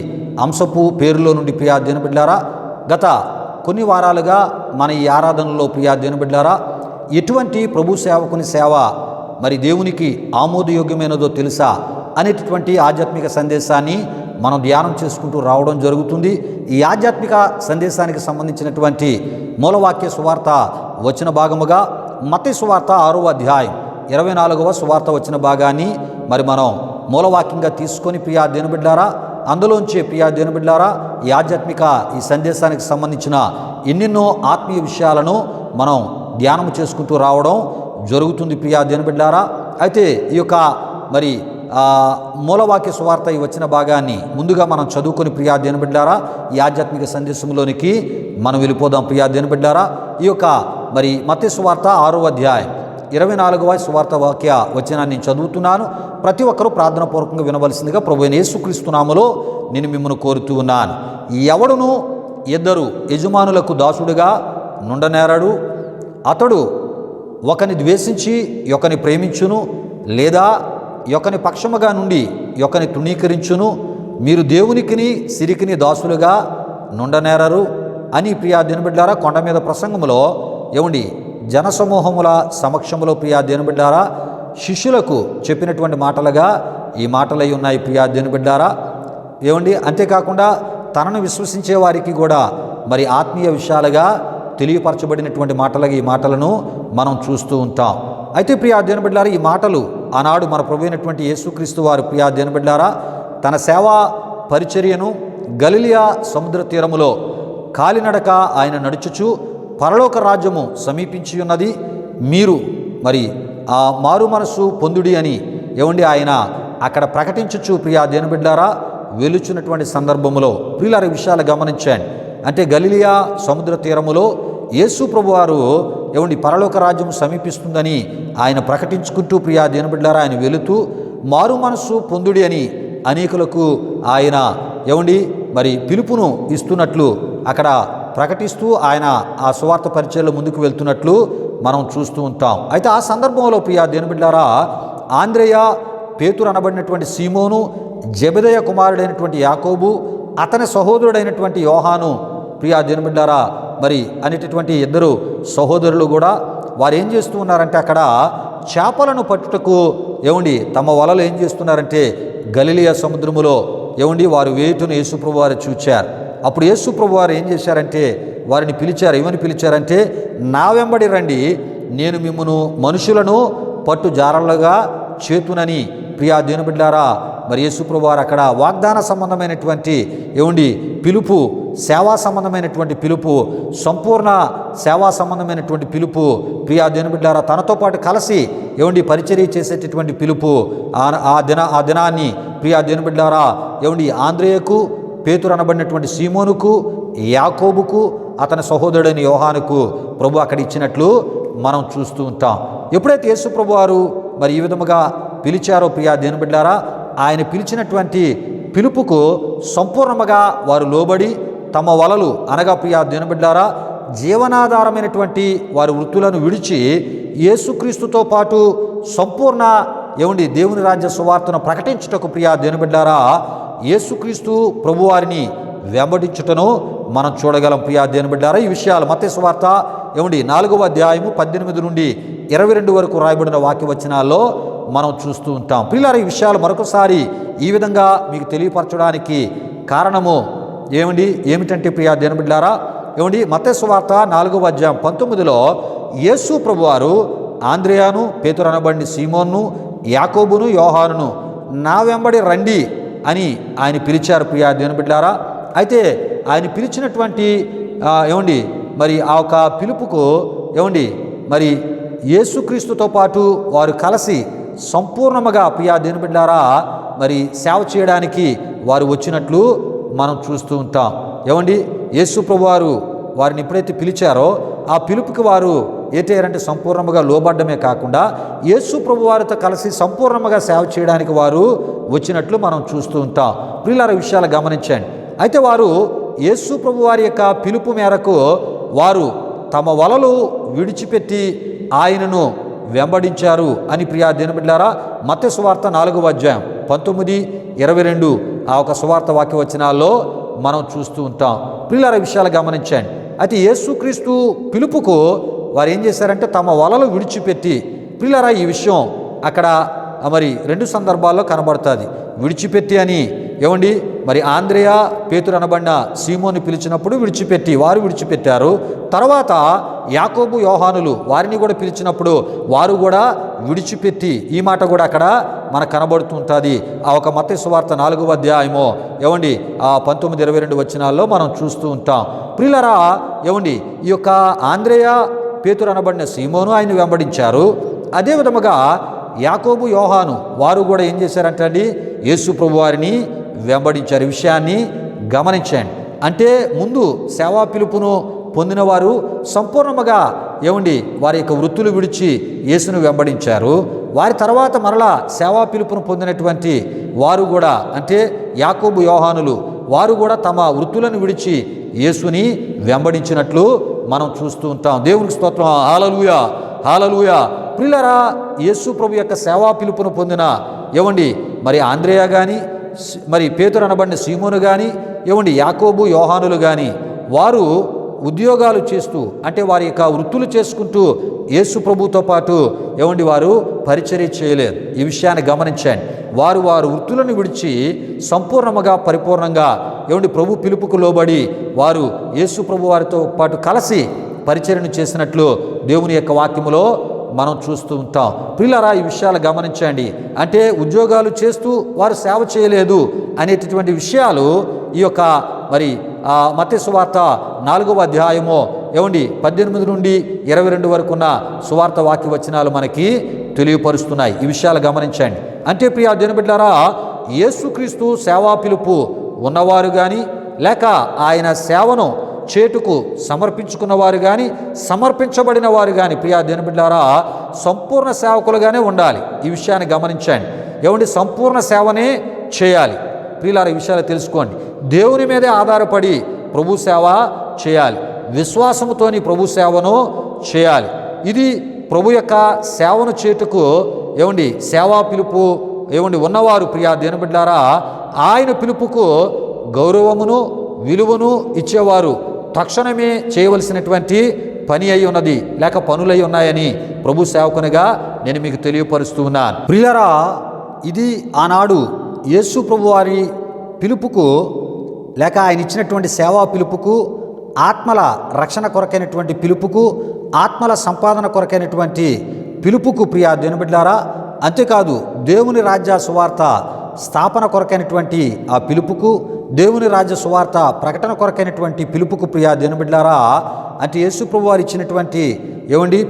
అంశపు పేరులో నుండి. ప్రియా దేవుని బిడ్డలారా, గత కొన్ని వారాలుగా మన ఈ ఆరాధనలో ప్రియా దేవుని బిడ్డలారా, ఎటువంటి ప్రభు సేవకుని సేవ మరి దేవునికి ఆమోదయోగ్యమైనదో తెలుసా అనేటటువంటి ఆధ్యాత్మిక సందేశాన్ని మనం ధ్యానం చేసుకుంటూ రావడం జరుగుతుంది. ఈ ఆధ్యాత్మిక సందేశానికి సంబంధించినటువంటి మూలవాక్య సువార్త వచ్చిన భాగముగా మత్తయి సువార్త 6వ అధ్యాయం 24వ సువార్త వచ్చిన భాగాన్ని మరి మనం మూలవాక్యంగా తీసుకొని ప్రియా దేవుని బిడ్డలారా, అందులోంచి ప్రియా దేవుని బిడ్డలారా, ఈ ఆధ్యాత్మిక ఈ సందేశానికి సంబంధించిన ఎన్నెన్నో ఆత్మీయ విషయాలను మనం ధ్యానం చేసుకుంటూ రావడం జరుగుతుంది. ప్రియా దేవుని బిడ్డలారా, అయితే ఈ యొక్క మరి మూలవాక్య సువార్త ఈ వచ్చిన భాగాన్ని ముందుగా మనం చదువుకొని ప్రియా దేవుని బిడ్డలారా ఈ ఆధ్యాత్మిక సందేశంలోనికి మనం వెళ్ళిపోదాం. ప్రియా దేవుని బిడ్డలారా, ఈ యొక్క మరి మత్తయి సువార్త 6వ అధ్యాయం 24వ సువార్త వాక్య వచనాన్ని నేను చదువుతున్నాను. ప్రతి ఒక్కరూ ప్రార్థన పూర్వకంగా వినవలసిందిగా ప్రభువైన యేసుక్రీస్తు నామములో నేను మిమ్మల్ని కోరుతూ ఉన్నాను. ఎవడును ఇద్దరు యజమానులకు దాసుడుగా నుండనేరడు. అతడు ఒకని ద్వేషించి ఒకని ప్రేమించును, లేదా ఒకని పక్షముగా నుండి ఒకని తృణీకరించును. మీరు దేవునికిని సిరికిని దాసులుగా నుండనేరరు అని ప్రియా దేవుని బిడ్డలారా కొండ మీద ప్రసంగంలో ఏమండి జనసమూహముల సమక్షంలో ప్రియా దేవుని బిడ్డలారా శిష్యులకు చెప్పినటువంటి మాటలుగా ఈ మాటలై ఉన్నాయి. ప్రియా దేవుని బిడ్డలారా ఏమండి, అంతేకాకుండా తనను విశ్వసించే వారికి కూడా మరి ఆత్మీయ విషయాలుగా తెలియపరచబడినటువంటి మాటలుగా ఈ మాటలను మనం చూస్తూ ఉంటాం. అయితే ప్రియా దేవుని బిడ్డలారా, ఈ మాటలు ఆనాడు మన ప్రభు అయినటువంటి యేసుక్రీస్తు వారు ప్రియా దేవుని బిడ్డలారా తన సేవా పరిచర్యను గలిలియా సముద్ర తీరములో కాలినడక ఆయన నడుచుచు పరలోక రాజ్యము సమీపించి ఉన్నది, మీరు మరి ఆ మారు మనసు పొందుడి అని ఏమండి ఆయన అక్కడ ప్రకటించుచు ప్రియా దేవుని బిడ్డలారా వెలుచున్నటువంటి సందర్భంలో ప్రియులారా ఈ విషయాలు గమనించండి. అంటే గలిలియా సముద్ర తీరములో యేసు ప్రభు వారు ఏమండి పరలోక రాజ్యం సమీపిస్తుందని ఆయన ప్రకటించుకుంటూ ప్రియా దేవుని బిడ్డలారా ఆయన వెళుతూ మారు మనసు పొందుడి అని అనేకులకు ఆయన ఏమండి మరి పిలుపును ఇస్తున్నట్లు అక్కడ ప్రకటిస్తూ ఆయన ఆ సువార్త పరిచయంలో ముందుకు వెళ్తున్నట్లు మనం చూస్తూ ఉంటాం. అయితే ఆ సందర్భంలో ప్రియా దేవుని బిడ్డలారా ఆంద్రేయ, పేతురు అనబడినటువంటి సీమోను, జెబెదయ కుమారుడైనటువంటి యాకోబు, అతని సహోదరుడైనటువంటి యోహాను ప్రియా దేవుని బిడ్డలారా మరి అనేటటువంటి ఇద్దరు సహోదరులు కూడా వారు ఏం చేస్తూ ఉన్నారంటే అక్కడ చేపలను పట్టుటకు ఏమండి తమ వలలు ఏం చేస్తున్నారంటే గలిలియా సముద్రములో ఏమండి వారు వేటును యేసుప్రభు వారు చూచారు. అప్పుడు యేసుప్రభు వారు ఏం చేశారంటే వారిని పిలిచారు. ఏమని పిలిచారంటే నా వెంబడి రండి, నేను మిమ్మును మనుషులను పట్టు జారలుగా చేతునని ప్రియా దేవుని బిడ్డలారా మరి యేసుప్రభు వారు అక్కడ వాగ్దాన సంబంధమైనటువంటి పిలుపు, సేవా సంబంధమైనటువంటి పిలుపు, సంపూర్ణ సేవా సంబంధమైనటువంటి పిలుపు, ప్రియా దేవుని బిడ్డలారా తనతో పాటు కలిసి పరిచర్య చేసేటటువంటి పిలుపు, ఆ దినాన్ని ప్రియా దేవుని బిడ్డలారా ఆంద్రేయకు, పేతురు అనబడినటువంటి సీమోనుకు, యాకోబుకు, అతని సహోదరుడైన యోహానుకు ప్రభు అక్కడ ఇచ్చినట్లు మనం చూస్తూ ఉంటాం. ఎప్పుడైతే యేసు ప్రభు వారు మరి ఈ విధముగా పిలిచారో ప్రియా దేవుని బిడ్డలారా, ఆయన పిలిచినటువంటి పిలుపుకు సంపూర్ణముగా వారు లోబడి తమ వలలు అనగా ప్రియా దేవుని బిడ్డలారా జీవనాధారమైనటువంటి వారి వృత్తులను విడిచి యేసుక్రీస్తుతో పాటు సంపూర్ణ దేవుని రాజ్య సువార్తను ప్రకటించుటకు ప్రియా దేవుని బిడ్డలారా యేసుక్రీస్తు ప్రభువారిని వెంబడించుటను మనం చూడగలం. ప్రియా దేవుని బిడ్డలారా ఈ విషయాలు మత్తయి సువార్త 4వ అధ్యాయము 18 నుండి 22 వరకు రాయబడిన వాక్యవచనాల్లో మనం చూస్తూ ఉంటాం. ప్రియులారా ఈ విషయాలు మరొకసారి ఈ విధంగా మీకు తెలియపరచడానికి కారణము ఏమిటంటే ప్రియా దేవుని బిడ్డలారా మత్తయి సువార్త 4వ అధ్యాయం 19లో యేసు ప్రభువారు ఆంద్రేయాను, పేతురు అనబడిన సీమోన్ను, యాకోబును, యోహానును నా వెంబడి రండి అని ఆయన పిలిచారు. ప్రియా దేవుని బిడ్డలారా అయితే ఆయన పిలిచినటువంటి మరి ఆ ఒక పిలుపుకు మరి యేసుక్రీస్తుతో పాటు వారు కలిసి సంపూర్ణముగా ప్రియా దేవుని బిడ్డలారా మరి సేవ చేయడానికి వారు వచ్చినట్లు మనం చూస్తూ ఉంటాం. యేసు ప్రభువారు వారిని ఎప్పుడైతే పిలిచారో ఆ పిలుపుకి వారు ఏటయ్యారంటే సంపూర్ణముగా లోబడ్డమే కాకుండా యేసు ప్రభువారితో కలిసి సంపూర్ణముగా సేవ చేయడానికి వారు వచ్చినట్లు మనం చూస్తూ ఉంటాం. ప్రియులారా విషయాలు గమనించండి. అయితే వారు యేసు ప్రభువారి యొక్క పిలుపు మేరకు వారు తమ వలలు విడిచిపెట్టి ఆయనను వెంబడించారు అని ప్రియా దేవుని బిడ్డలారా మత్తయి సువార్త 4వ అధ్యాయం 19, 22 ఆ ఒక సువార్త వాక్యవచనాల్లో మనం చూస్తూ ఉంటాం. ప్రియులారా విషయాలు గమనించండి. అయితే యేసుక్రీస్తు పిలుపుకు వారు ఏం చేశారంటే తమ వలలు విడిచిపెట్టి, ప్రియులారా ఈ విషయం అక్కడ మరి 2 సందర్భాల్లో కనబడుతుంది. విడిచిపెట్టి అని మరి ఆంద్రేయ, పేతురు అనబడిన సీమోని పిలిచినప్పుడు వారు విడిచిపెట్టారు. తర్వాత యాకోబు, యోహానులు వారిని కూడా పిలిచినప్పుడు వారు కూడా విడిచిపెట్టి, ఈ మాట కూడా అక్కడ మనకు కనబడుతుంటుంది. ఆ ఒక మత్తయి సువార్త 4వ అధ్యాయమో ఆ 19, 22 వచనాల్లో మనం చూస్తూ ఉంటాం. ప్రియులారా ఈ యొక్క ఆంద్రేయ, పేతురు అనబడిన సీమోను ఆయన వెంబడించారు. అదే విధముగా యాకోబు, యోహాను వారు కూడా ఏం చేశారంటే యేసు ప్రభువారిని వెంబడించారు. ఈ విషయాన్ని గమనించండి. అంటే ముందు సేవా పిలుపును పొందిన వారు సంపూర్ణముగా వారి యొక్క వృత్తులు విడిచి యేసును వెంబడించారు. వారి తర్వాత మరలా సేవా పిలుపును పొందినటువంటి వారు కూడా అంటే యాకోబు, యోహానులు వారు కూడా తమ వృత్తులను విడిచి యేసుని వెంబడించినట్లు మనం చూస్తూ ఉంటాం. దేవునికి స్తోత్రం. హల్లెలూయా, హల్లెలూయా. ప్రియులారా యేసు ప్రభు యొక్క సేవా పిలుపును పొందిన మరి ఆంద్రేయ కానీ, మరి పేతురు అనబడిన సీమోను కానీ, యాకోబు, యోహానులు కానీ వారు ఉద్యోగాలు చేస్తూ అంటే వారి యొక్క వృత్తులు చేసుకుంటూ యేసు ప్రభుతో పాటు వారు పరిచర్య చేయలేదు. ఈ విషయాన్ని గమనించండి. వారు వృత్తులను విడిచి సంపూర్ణముగా పరిపూర్ణంగా ప్రభు పిలుపుకు లోబడి వారు యేసు ప్రభు వారితో పాటు కలిసి పరిచర్యను చేసినట్లు దేవుని యొక్క వాక్యములో మనం చూస్తూ ఉంటాం. ప్రియులారా ఈ విషయాలు గమనించండి. అంటే ఉద్యోగాలు చేస్తూ వారు సేవ చేయలేదు అనేటటువంటి విషయాలు ఈ యొక్క మరి మత్తయి సువార్త 4వ అధ్యాయము 18 నుండి 22 వరకు ఉన్న సువార్త వాక్యవచనాలు మనకి తెలియపరుస్తున్నాయి. ఈ విషయాలు గమనించండి. అంటే ప్రియా దేవుని బిడ్డలారా యేసుక్రీస్తు సేవా పిలుపు ఉన్నవారు కానీ లేక ఆయన సేవను చేటుకు సమర్పించుకున్నవారు కానీ సమర్పించబడిన వారు కానీ ప్రియా దేవుని బిడ్డలారా సంపూర్ణ సేవకులుగానే ఉండాలి. ఈ విషయాన్ని గమనించండి. సంపూర్ణ సేవనే చేయాలి. ప్రియులారా ఈ విషయాలు తెలుసుకోండి. దేవుని మీదే ఆధారపడి ప్రభు సేవ చేయాలి. విశ్వాసముతోని ప్రభు సేవను చేయాలి. ఇది ప్రభు యొక్క సేవను చేటుకు సేవా పిలుపు ఉన్నవారు ప్రియా దేవుని బిడ్డలారా ఆయన పిలుపుకు గౌరవమును విలువను ఇచ్చేవారు తక్షణమే చేయవలసినటువంటి పని అయి ఉన్నది లేక పనులై ఉన్నాయని ప్రభు సేవకునిగా నేను మీకు తెలియపరుస్తూ ఉన్నాను. ప్రియులారా ఇది ఆనాడు యేసు ప్రభు వారి పిలుపుకు లేక ఆయన ఇచ్చినటువంటి సేవా పిలుపుకు, ఆత్మల రక్షణ కొరకైనటువంటి పిలుపుకు, ఆత్మల సంపాదన కొరకైనటువంటి పిలుపుకు ప్రియా దేవుని బిడ్డలారా అంతేకాదు దేవుని రాజ్య సువార్త స్థాపన కొరకైనటువంటి ఆ పిలుపుకు, దేవుని రాజ్య సువార్త ప్రకటన కొరకైనటువంటి పిలుపుకు ప్రియా దేవుని బిడ్డలారా, అంటే యేసు ప్రభువు వారు ఇచ్చినటువంటి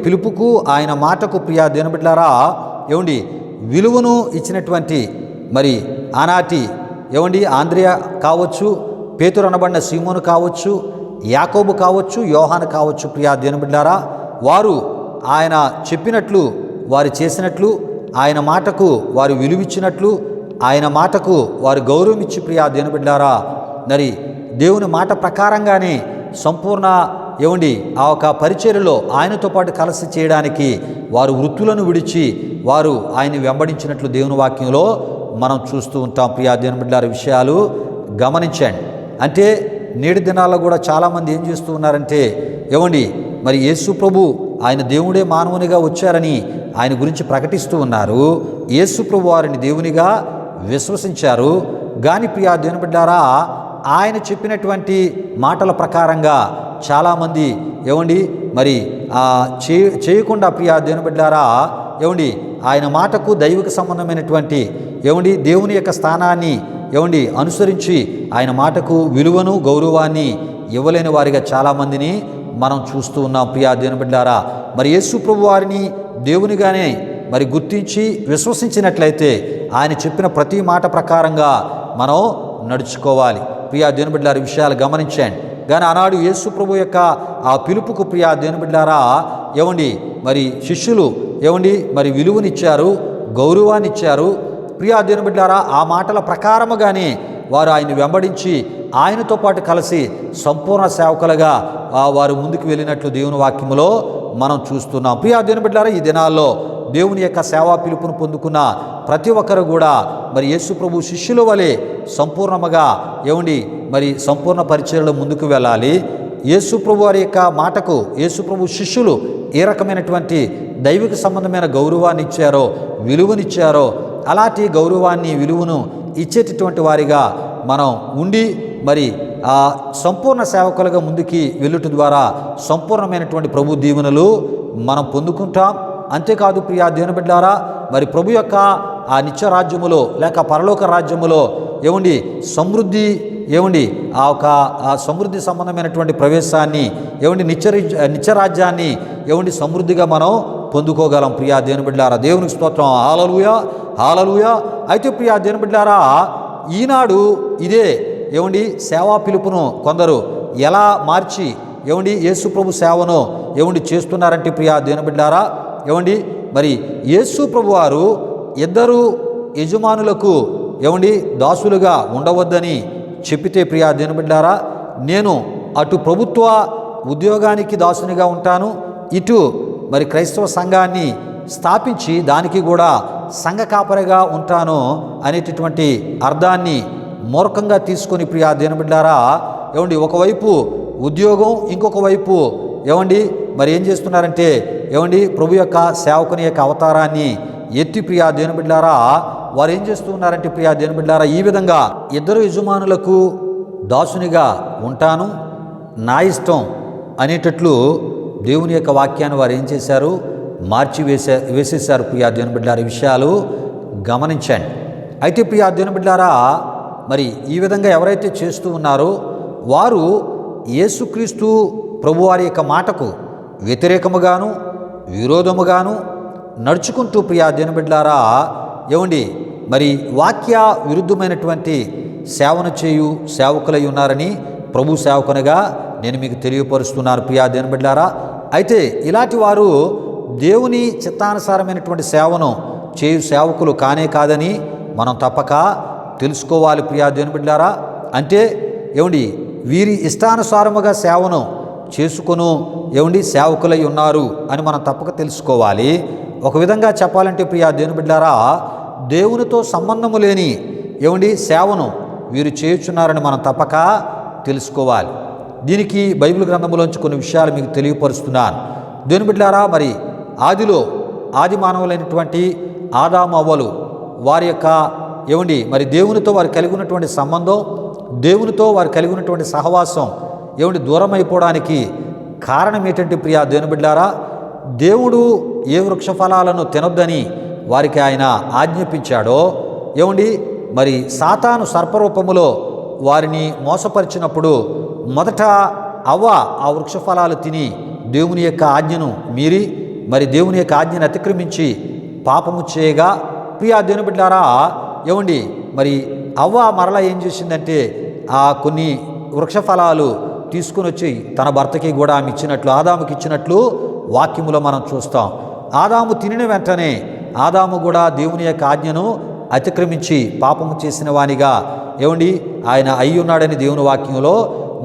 పిలుపుకు, ఆయన మాటకు ప్రియా దేవుని బిడ్డలారా విలువను ఇచ్చినటువంటి మరి ఆనాటి ఆంద్రియా కావచ్చు, పేతురు అనబడిన సీమోను కావచ్చు, యాకోబు కావచ్చు, యోహాను కావచ్చు ప్రియా దేవుని బిడ్డలారా, వారు ఆయన చెప్పినట్లు వారు చేసినట్లు, ఆయన మాటకు వారు విలువిచ్చినట్లు, ఆయన మాటకు వారు గౌరవం ఇచ్చి ప్రియా దేవుని బిడ్డలారా మరి దేవుని మాట ప్రకారంగానే సంపూర్ణ ఆ ఒక పరిచర్యలో ఆయనతో పాటు కలిసి చేయడానికి వారు వృత్తులను విడిచి వారు ఆయన్ని వెంబడించినట్లు దేవుని వాక్యంలో మనం చూస్తూ ఉంటాం. ప్రియా దేవుని బిడ్డలారా, విషయాలు గమనించండి. అంటే నేటి దినాల్లో కూడా చాలామంది ఏం చేస్తూ ఉన్నారంటే మరి యేసు ప్రభు ఆయన దేవుడే మానవునిగా వచ్చారని ఆయన గురించి ప్రకటిస్తూ ఉన్నారు. యేసు ప్రభు వారిని దేవునిగా విశ్వసించారు. గాని ప్రియా దేవుని బిడ్డలారా, ఆయన చెప్పినటువంటి మాటల ప్రకారంగా చాలామంది మరి చేయకుండా ప్రియా దేవుని బిడ్డలారా ఆయన మాటకు దైవిక సంబంధమైనటువంటి దేవుని యొక్క స్థానాన్ని అనుసరించి ఆయన మాటకు విలువను గౌరవాన్ని ఇవ్వలేని వారిగా చాలామందిని మనం చూస్తూ ఉన్నాం. ప్రియా దేవుని బిడ్డలారా, మరి యేసు ప్రభు వారిని దేవునిగానే మరి గుర్తించి విశ్వసించినట్లయితే ఆయన చెప్పిన ప్రతి మాట ప్రకారంగా మనం నడుచుకోవాలి. ప్రియా దేవుని బిడ్డలారా, విషయాలు గమనించండి. కానీ ఆనాడు యేసు ప్రభు యొక్క ఆ పిలుపుకు ప్రియా దేవుని బిడ్డలారా మరి శిష్యులు మరి విలువనిచ్చారు, గౌరవాన్ని ఇచ్చారు. ప్రియా దేవుని బిడ్డలారా, ఆ మాటల ప్రకారముగానే వారు ఆయన్ని వెంబడించి ఆయనతో పాటు కలిసి సంపూర్ణ సేవకులుగా వారు ముందుకు వెళ్ళినట్లు దేవుని వాక్యములో మనం చూస్తున్నాం. ప్రియా దేవుని బిడ్డలారా, ఈ దినాల్లో దేవుని యొక్క సేవా పిలుపును పొందుకున్న ప్రతి ఒక్కరు కూడా మరి యేసు ప్రభు శిష్యుల వలె సంపూర్ణముగా మరి సంపూర్ణ పరిచర్యలో ముందుకు వెళ్ళాలి. యేసు ప్రభు వారి యొక్క మాటకు యేసు ప్రభు శిష్యులు ఏ రకమైనటువంటి దైవిక సంబంధమైన గౌరవాన్ని ఇచ్చారో, విలువనిచ్చారో, అలాంటి గౌరవాన్ని విలువను ఇచ్చేటటువంటి వారిగా మనం ఉండి మరి సంపూర్ణ సేవకులుగా ముందుకి వెళ్ళుట ద్వారా సంపూర్ణమైనటువంటి ప్రభు దీవెనలు మనం పొందుకుంటాం. అంతేకాదు ప్రియా దేవుని బిడ్డలారా, మరి ప్రభు యొక్క ఆ నిత్య రాజ్యములో లేక పరలోక రాజ్యములో సమృద్ధి ఆ సమృద్ధి సంబంధమైనటువంటి ప్రవేశాన్ని నిత్యరాజ్యాన్ని సమృద్ధిగా మనం పొందుకోగలం. ప్రియా దేవుని బిడ్డలారా, దేవునికి స్తోత్రం. హల్లెలూయా, హల్లెలూయా. అయితే ప్రియా దేవుని బిడ్డలారా, ఈనాడు ఇదే సేవా పిలుపును కొందరు ఎలా మార్చి యేసు ప్రభు సేవను చేస్తున్నారంటే ప్రియా దేవుని బిడ్డలారా మరి యేసు ప్రభు వారు ఇద్దరు యజమానులకు దాసులుగా ఉండవద్దని చెప్పితే ప్రియా దేవుని బిడ్డలారా, నేను అటు ప్రభుత్వ ఉద్యోగానికి దాసునిగా ఉంటాను, ఇటు మరి క్రైస్తవ సంఘాన్ని స్థాపించి దానికి కూడా సంఘ కాపరిగా ఉంటాను అనేటటువంటి అర్థాన్ని మూర్ఖంగా తీసుకొని ప్రియా దేవుని బిడ్డలారా ఒకవైపు ఉద్యోగం, ఇంకొక వైపు మరి ఏం చేస్తున్నారంటే ప్రభు యొక్క సేవకుని యొక్క అవతారాన్ని ఎత్తి ప్రియా దేవుని బిడ్డలారా వారు ఏం చేస్తూ ఉన్నారంటే ప్రియా దేవుని బిడ్డలారా, ఈ విధంగా ఇద్దరు యజమానులకు దాసునిగా ఉంటాను, నా ఇష్టం అనేటట్లు దేవుని యొక్క వాక్యాన్ని వారు ఏం చేశారు, మార్చి వేసేశారు. ప్రియా దేవుని బిడ్డలారా, విషయాలు గమనించండి. అయితే ప్రియా దేవుని బిడ్డలారా, మరి ఈ విధంగా ఎవరైతే చేస్తూ ఉన్నారో వారు యేసుక్రీస్తు ప్రభువారి యొక్క మాటకు వ్యతిరేకముగాను విరోధముగాను నడుచుకుంటూ ప్రియా దేవుని బిడ్డలారా మరి వాక్య విరుద్ధమైనటువంటి సేవను చేయు సేవకులై ఉన్నారని ప్రభు సేవకునిగా నేను మీకు తెలియపరుస్తున్నాను. ప్రియా దేవుని బిడ్డలారా, అయితే ఇలాంటి వారు దేవుని చిత్తానుసారమైనటువంటి సేవను చేయు సేవకులు కానే కాదని మనం తప్పక తెలుసుకోవాలి. ప్రియా దేవుని బిడ్డలారా, అంటే వీరి ఇష్టానుసారముగా సేవను చేసుకొను సేవకులై ఉన్నారు అని మనం తప్పక తెలుసుకోవాలి. ఒక విధంగా చెప్పాలంటే ప్రియా దేవుని బిడ్డలారా, దేవునితో సంబంధము లేని సేవను వీరు చేయుచున్నారని మనం తప్పక తెలుసుకోవాలి. దీనికి బైబిల్ గ్రంథంలోంచి కొన్ని విషయాలు మీకు తెలియపరుస్తున్నాను. దేవుని బిడ్డలారా, మరి ఆది మానవులైనటువంటి ఆదాము అవ్వలు వారి యొక్క మరి దేవునితో వారు కలిగి ఉన్నటువంటి సంబంధం, దేవునితో వారు కలిగి ఉన్నటువంటి సహవాసం దూరం అయిపోవడానికి కారణం ఏంటంటే ప్రియా దేవుని బిడ్డలారా, దేవుడు ఏ వృక్ష ఫలాలను తినొద్దని వారికి ఆయన ఆజ్ఞాపించాడో మరి సాతాను సర్పరూపములో వారిని మోసపరిచినప్పుడు మొదట అవ్వ ఆ వృక్ష ఫలాలు తిని దేవుని యొక్క ఆజ్ఞను మీరి మరి దేవుని యొక్క ఆజ్ఞను అతిక్రమించి పాపము చేయగా, ప్రియా దేవుని బిడ్డలారా, ఏమండి మరి అవ్వ మరలా ఏం చేసిందంటే ఆ కొన్ని వృక్ష ఫలాలు తీసుకుని వచ్చి తన భర్తకి కూడా ఆమె ఇచ్చినట్లు, ఆదాముకి ఇచ్చినట్లు వాక్యములో మనం చూస్తాం. ఆదాము తినిన వెంటనే ఆదాము కూడా దేవుని యొక్క ఆజ్ఞను అతిక్రమించి పాపము చేసిన వానిగా ఏమండి ఆయన అయి ఉన్నాడని దేవుని వాక్యంలో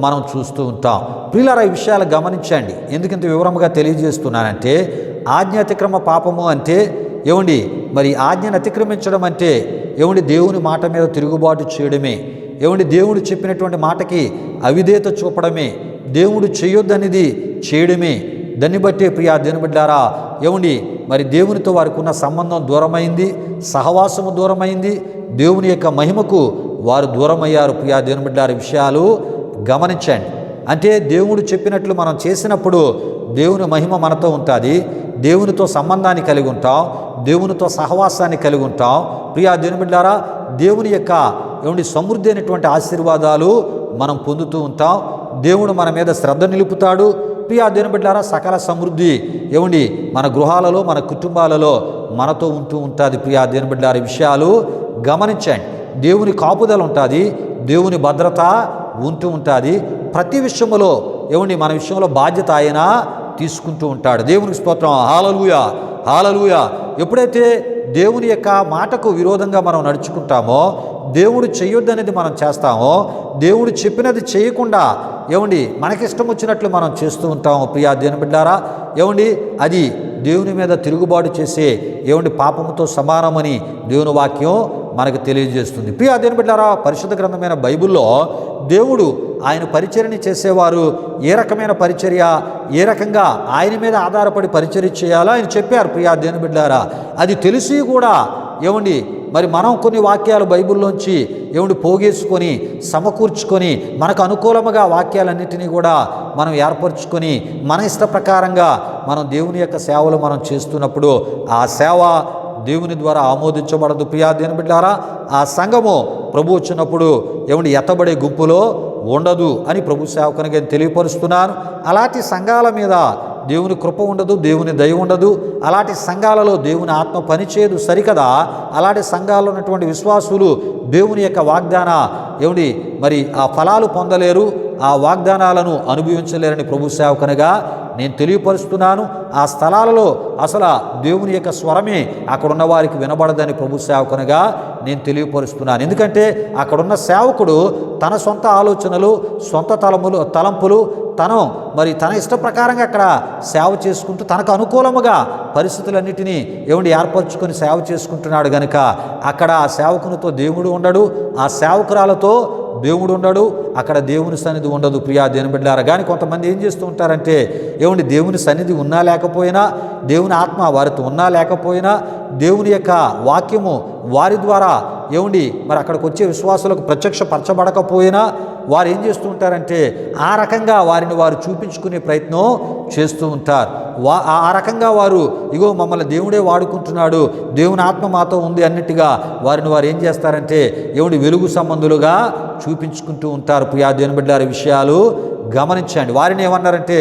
మనం చూస్తూ ఉంటాం. ప్రియులారా, ఈ విషయాలు గమనించండి. ఎందుకంత వివరంగా తెలియజేస్తున్నానంటే ఆజ్ఞ అతిక్రమ పాపము అంటే ఏమండి మరి ఆజ్ఞను అతిక్రమించడం అంటే ఏమండి దేవుని మాట మీద తిరుగుబాటు చేయడమే, ఏమండి దేవుడు చెప్పినటువంటి మాటకి అవిధేయత చూపడమే, దేవుడు చేయొద్దనేది చేయడమే. దాన్ని బట్టే ప్రియా దేవుని బిడ్డలారా, ఏమండి మరి దేవునితో వారికి ఉన్న సంబంధం దూరమైంది, సహవాసము దూరమైంది, దేవుని యొక్క మహిమకు వారు దూరమయ్యారు. ప్రియా దేవుని బిడ్డలారా, విషయాలు గమనించండి. అంటే దేవుడు చెప్పినట్లు మనం చేసినప్పుడు దేవుని మహిమ మనతో ఉంటుంది, దేవునితో సంబంధాన్ని కలిగి ఉంటాం, దేవునితో సహవాసాన్ని కలిగి ఉంటాం. ప్రియా దేవుని బిడ్డలారా, దేవుని యొక్క ఏమండి సమృద్ధి అయినటువంటి ఆశీర్వాదాలు మనం పొందుతూ ఉంటాం. దేవుడు మన మీద శ్రద్ధ నిలుపుతాడు. ప్రియా దేవుని బిడ్డలారా, సకల సమృద్ధి ఏమండి మన గృహాలలో మన కుటుంబాలలో మనతో ఉంటూ ఉంటుంది. ప్రియా దేవుని బిడ్డలారా, విషయాలు గమనించండి. దేవుని కాపుదల ఉంటుంది, దేవుని భద్రత ఉంటూ ఉంటుంది. ప్రతి విషయంలో ఏమండి మన విషయంలో బాధ్యత ఆయన తీసుకుంటూ ఉంటాడు. దేవునికి స్తోత్రం. హల్లెలూయా, హల్లెలూయా. ఎప్పుడైతే దేవుని యొక్క మాటకు విరోధంగా మనం నడుచుకుంటామో, దేవుడు చేయొద్దనేది మనం చేస్తామో, దేవుడు చెప్పినది చేయకుండా ఏమండి మనకిష్టం వచ్చినట్లు మనం చేస్తూ ఉంటాము. ప్రియా దేవుని బిడ్డలారా, ఏమండి అది దేవుని మీద తిరుగుబాటు చేసే ఏమండి పాపముతో సమానమని దేవుని వాక్యం మనకు తెలియజేస్తుంది. ప్రియా దేవుని బిడ్డలారా, పరిశుద్ధ గ్రంథమైన బైబిల్లో దేవుడు ఆయన పరిచర్యని చేసేవారు ఏ రకమైన పరిచర్య, ఏ రకంగా ఆయన మీద ఆధారపడి పరిచర్య చేయాలో ఆయన చెప్పారు. ప్రియా దేవుని బిడ్డలారా, అది తెలిసి కూడా ఏమండి మరి మనం కొన్ని వాక్యాలు బైబిల్లోంచి ఏమిటి పోగేసుకొని సమకూర్చుకొని మనకు అనుకూలముగా వాక్యాలన్నింటినీ కూడా మనం ఏర్పరచుకొని మన ఇష్ట ప్రకారంగా మనం దేవుని యొక్క సేవలు మనం చేస్తున్నప్పుడు ఆ సేవ దేవుని ద్వారా ఆమోదించబడదు. ప్రియా దేవుని బిడ్డలారా, ఆ సంఘము ప్రభు వచ్చినప్పుడు ఏమండి ఎత్తబడే గుంపులో ఉండదు అని ప్రభు సేవకునిగా తెలియపరుస్తున్నాను. అలాంటి సంఘాల మీద దేవుని కృప ఉండదు, దేవుని దయ ఉండదు. అలాంటి సంఘాలలో దేవుని ఆత్మ పనిచేయదు, సరికదా. అలాంటి సంఘాల్లో ఉన్నటువంటి విశ్వాసులు దేవుని యొక్క వాగ్దాన ఏమిటి మరి ఆ ఫలాలు పొందలేరు, ఆ వాగ్దానాలను అనుభవించలేరని ప్రభు సేవకునిగా నేను తెలియపరుస్తున్నాను. ఆ స్థలాలలో అసలు దేవుని యొక్క స్వరమే అక్కడున్న వారికి వినబడదని ప్రభు సేవకునిగా నేను తెలియపరుస్తున్నాను. ఎందుకంటే అక్కడున్న సేవకుడు తన సొంత ఆలోచనలు, సొంత తలంపులు మరి తన ఇష్ట ప్రకారంగా అక్కడ సేవ చేసుకుంటూ తనకు అనుకూలముగా పరిస్థితులన్నిటినీ ఏమిటి ఏర్పరచుకొని సేవ చేసుకుంటున్నాడు గనుక అక్కడ ఆ సేవకునితో దేవుడు ఉండడు, ఆ సేవకురాలతో దేవుడు ఉండడు, అక్కడ దేవుని సన్నిధి ఉండదు. ప్రియా దేవుని బిడ్డలారా, కానీ కొంతమంది ఏం చేస్తూ ఉంటారంటే ఏమండి దేవుని సన్నిధి ఉన్నా లేకపోయినా, దేవుని ఆత్మ వారితో ఉన్నా లేకపోయినా, దేవుని యొక్క వాక్యము వారి ద్వారా ఏమండి మరి అక్కడికి వచ్చే విశ్వాసులకు ప్రత్యక్షపరచబడకపోయినా వారు ఏం చేస్తూ ఉంటారంటే ఆ రకంగా వారిని వారు చూపించుకునే ప్రయత్నం చేస్తూ ఉంటారు. ఆ రకంగా వారు ఇగో మమ్మల్ని దేవుడే వాడుకుంటున్నాడు, దేవుని ఆత్మ మాతో ఉంది అన్నట్టుగా వారిని వారు ఏం చేస్తారంటే ఏమిటి వెలుగు సంబంధులుగా చూపించుకుంటూ ఉంటారు. ప్రియా దేవుని బిడ్డలారా, విషయాలు గమనించండి. వారిని ఏమన్నారంటే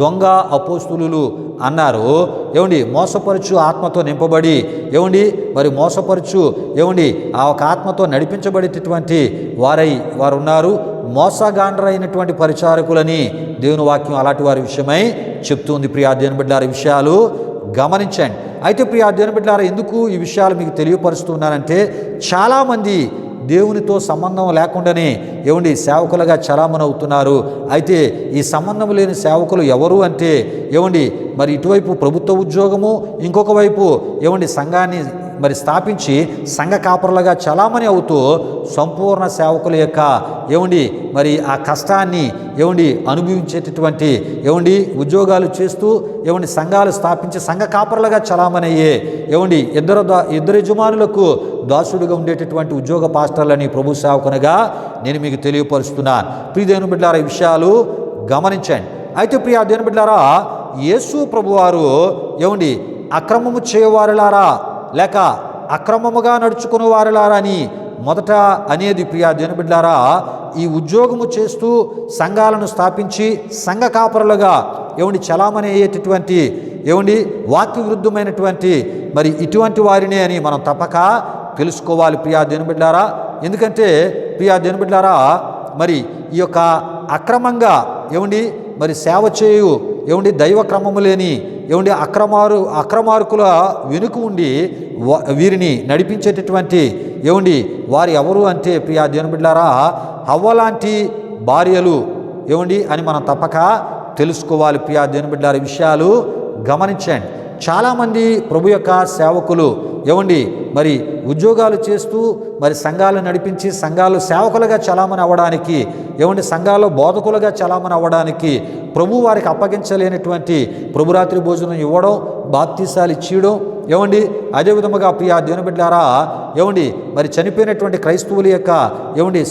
దొంగ అపోస్తులు అన్నారు. ఏమండి మోసపరచు ఆత్మతో నింపబడి ఏమండి మరి మోసపరచు ఏమండి ఆ ఒక ఆత్మతో నడిపించబడేటటువంటి వారు ఉన్నారు. మోసగాండ్రైనటువంటి పరిచారకులని దేవుని వాక్యం అలాంటి వారి విషయమై చెప్తుంది. ప్రియా దేవుని బిడ్డలారా, విషయాలు గమనించండి. అయితే ప్రియా దేవుని బిడ్డలారా, ఎందుకు ఈ విషయాలు మీకు తెలియపరుస్తున్నానంటే చాలామంది దేవునితో సంబంధం లేకుండానే ఏమండి సేవకులుగా చలామణి అవుతున్నారు. అయితే ఈ సంబంధం లేని సేవకులు ఎవరు అంటే ఏమండి మరి ఇటువైపు ప్రభుత్వ ఉద్యోగము, ఇంకొక వైపు ఏమండి సంఘాన్ని మరి స్థాపించి సంఘ కాపరులుగా చలామణి అవుతూ సంపూర్ణ సేవకుల యొక్క ఏమండి మరి ఆ కష్టాన్ని ఏమండి అనుభవించేటటువంటి ఏమండి ఉద్యోగాలు చేస్తూ ఏమండి సంఘాలు స్థాపించి సంఘ కాపరులుగా చలామణి అయ్యే ఏమండి ఇద్దరు యజమానులకు దాసుడిగా ఉండేటటువంటి ఉద్యోగ పాస్టర్లని ప్రభు సేవకునిగా నేను మీకు తెలియపరుస్తున్నాను. ప్రియ దేవుని బిడ్డలారా, ఈ విషయాలు గమనించండి. అయితే ప్రియ దేవుని బిడ్డలారా, యేసు ప్రభువారు ఏమండి అక్రమము చేయవారులారా లేక అక్రమముగా నడుచుకునే వారులారా అని మొదట అనేది ప్రియా దేవుని బిడ్డలారా, ఈ ఉద్యోగము చేస్తూ సంఘాలను స్థాపించి సంఘ కాపరులుగా చలామణి అయ్యేటటువంటి వాక్య విరుద్ధమైనటువంటి మరి ఇటువంటి వారినే అని మనం తప్పక తెలుసుకోవాలి ప్రియా దేవుని బిడ్డలారా. ఎందుకంటే ప్రియా దేవుని బిడ్డలారా, మరి ఈ యొక్క అక్రమంగా మరి సేవ చేయు దైవ క్రమము లేని అక్రమార్కుల వెనుక ఉండి వీరిని నడిపించేటటువంటి వారు ఎవరు అంటే ప్రియా దేవుని బిడ్డలారా, హవ్వ లాంటి భార్యలు అని మనం తప్పక తెలుసుకోవాలి ప్రియా దేవుని బిడ్డలారా. విషయాలు గమనించండి. చాలామంది ప్రభు యొక్క సేవకులు మరి ఉద్యోగాలు చేస్తూ మరి సంఘాలు నడిపించి సంఘాలు సేవకులుగా చలామణి అవ్వడానికి సంఘాల్లో బోధకులుగా చలామణి అవ్వడానికి ప్రభు వారికి అప్పగించలేనటువంటి ప్రభురాత్రి భోజనం ఇవ్వడం, బాప్తీసాలు ఇచ్చేయడం అదే విధముగా ప్రియా దేవుని బిడ్డలారా మరి చనిపోయినటువంటి క్రైస్తవుల యొక్క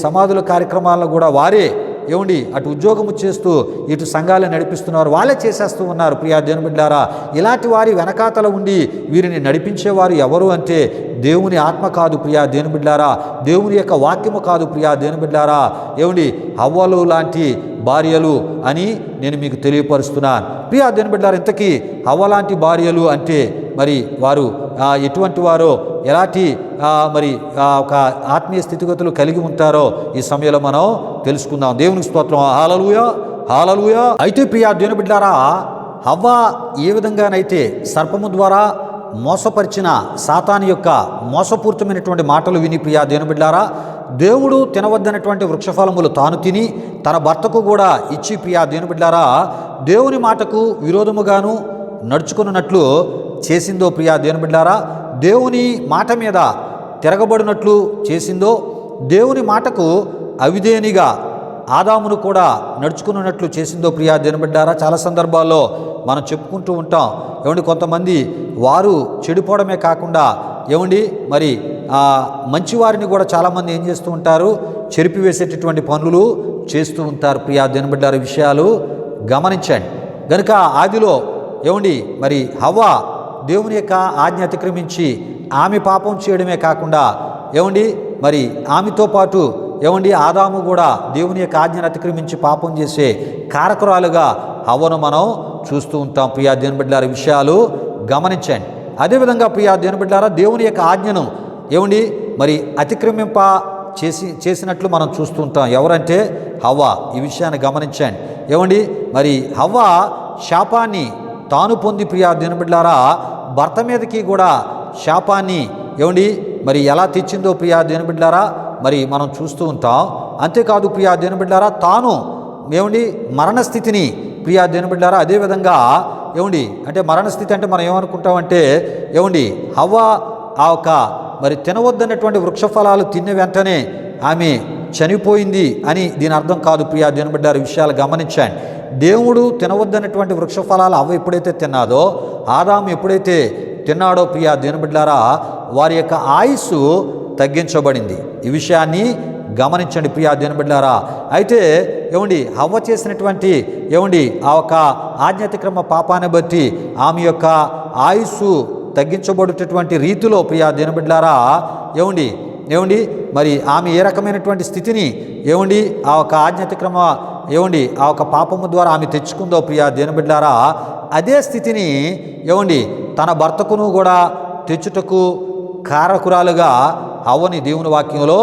సమాధుల కార్యక్రమాలను కూడా వారే అటు ఉద్యోగము చేస్తూ ఇటు సంఘాలు నడిపిస్తున్నారు, వాళ్ళే చేసేస్తూ ఉన్నారు ప్రియా దేవుని బిడ్డలారా. ఇలాంటి వారి వెనకాతల ఉండి వీరిని నడిపించేవారు ఎవరు అంటే దేవుని ఆత్మ కాదు ప్రియా దేవుని బిడ్డలారా, దేవుని యొక్క వాక్యము కాదు ప్రియా దేవుని బిడ్డలారా. హవ్వలు లాంటి భార్యలు అని నేను మీకు తెలియపరుస్తున్నాను ప్రియా దేవుని బిడ్డలారా. ఇంతకీ హవ్వ లాంటి భార్యలు అంటే మరి వారు ఎటువంటి వారో, ఎలాంటి మరి ఒక ఆత్మీయ స్థితిగతులు కలిగి ఉంటారో ఈ సమయంలో మనం తెలుసుకుందాం. దేవునికి స్తోత్రం. హల్లెలూయా, హల్లెలూయా. అయితే ప్రియా దేవుని బిడ్డలారా, హవ్వ ఏ విధంగానైతే సర్పము ద్వారా మోసపరిచిన సాతాను యొక్క మోసపూరితమైనటువంటి మాటలు విని ప్రియా దేవుని బిడ్డలారా, దేవుడు తినవద్దనటువంటి వృక్షఫలములు తాను తిని తన భర్తకు కూడా ఇచ్చి ప్రియా దేవుని బిడ్డలారా, దేవుని మాటకు విరోధముగాను నడుచుకున్నట్లు చేసిందో ప్రియా దేవుని బిడ్డలారా, దేవుని మాట మీద తిరగబడినట్లు చేసిందో, దేవుని మాటకు అవిధేనిగా ఆదామును కూడా నడుచుకున్నట్లు చేసిందో ప్రియా దేవుని బిడ్డలారా. చాలా సందర్భాల్లో మనం చెప్పుకుంటూ ఉంటాం కొంతమంది వారు చెడిపోవడమే కాకుండా మరి మంచివారిని కూడా చాలామంది ఏం చేస్తూ ఉంటారు, చెరిపివేసేటటువంటి పనులు చేస్తూ ఉంటారు ప్రియా దేవుని బిడ్డలారా. విషయాలు గమనించండి. కనుక ఆదిలో మరి హవ్వ దేవుని యొక్క ఆజ్ఞ అతిక్రమించి ఆమె పాపం చేయడమే కాకుండా మరి ఆమెతో పాటు ఆదాము కూడా దేవుని యొక్క ఆజ్ఞను అతిక్రమించి పాపం చేసే కారకురాలుగా హవ్వను మనం చూస్తూ ఉంటాం ప్రియా దేవుని బిడ్డలారా. విషయాలు గమనించండి. అదేవిధంగా ప్రియా దేవుని బిడ్డలారా, దేవుని యొక్క ఆజ్ఞను మరి అతిక్రమింప చేసినట్లు మనం చూస్తూ ఉంటాం. ఎవరంటే హవ్వ. ఈ విషయాన్ని గమనించండి. మరి హవ్వ శాపాన్ని తాను పొంది ప్రియా దేవుని బిడ్డలారా, భర్త మీదకి కూడా శాపాన్ని మరి ఎలా తెచ్చిందో ప్రియా దేవుని బిడ్డలారా మరి మనం చూస్తూ ఉంటాం. అంతేకాదు ప్రియా దేవుని బిడ్డలారా, తాను మరణస్థితిని ప్రియా దేవుని బిడ్డలారా అదేవిధంగా అంటే మరణస్థితి అంటే మనం ఏమనుకుంటామంటే హవ్వ ఆ ఒక మరి తినవద్దన్నటువంటి వృక్షఫలాలు తిన్న వెంటనే ఆమె చనిపోయింది అని దీని అర్థం కాదు ప్రియా దేవుని బిడ్డలారా. విషయాలు గమనించండి. దేవుడు తినవద్దన్నటువంటి వృక్షఫలాలు హవ్వ ఎప్పుడైతే తిన్నాదో, ఆదాము ఎప్పుడైతే తిన్నాడో ప్రియా దేవుని బిడ్డలారా, వారి యొక్క ఆయుస్సు తగ్గించబడింది. ఈ విషయాన్ని గమనించండి ప్రియా దేవుని బిడ్డలారా. అయితే హవ్వ చేసినటువంటి ఆ ఒక ఆజ్ఞాతిక్రమ పాపాన్ని బట్టి ఆమె యొక్క ఆయుస్సు తగ్గించబడేటటువంటి రీతిలో ప్రియా దేవుని బిడ్డలారా మరి ఆమె ఏ రకమైనటువంటి స్థితిని ఆ ఒక ఆజ్ఞాతిక్రమ ఆ ఒక పాపము ద్వారా ఆమె తెచ్చుకుందో ప్రియా దేవుని బిడ్డలారా, అదే స్థితిని తన భర్తకును కూడా తెచ్చుటకు కారకురాలుగా హవ్వని దేవుని వాక్యంలో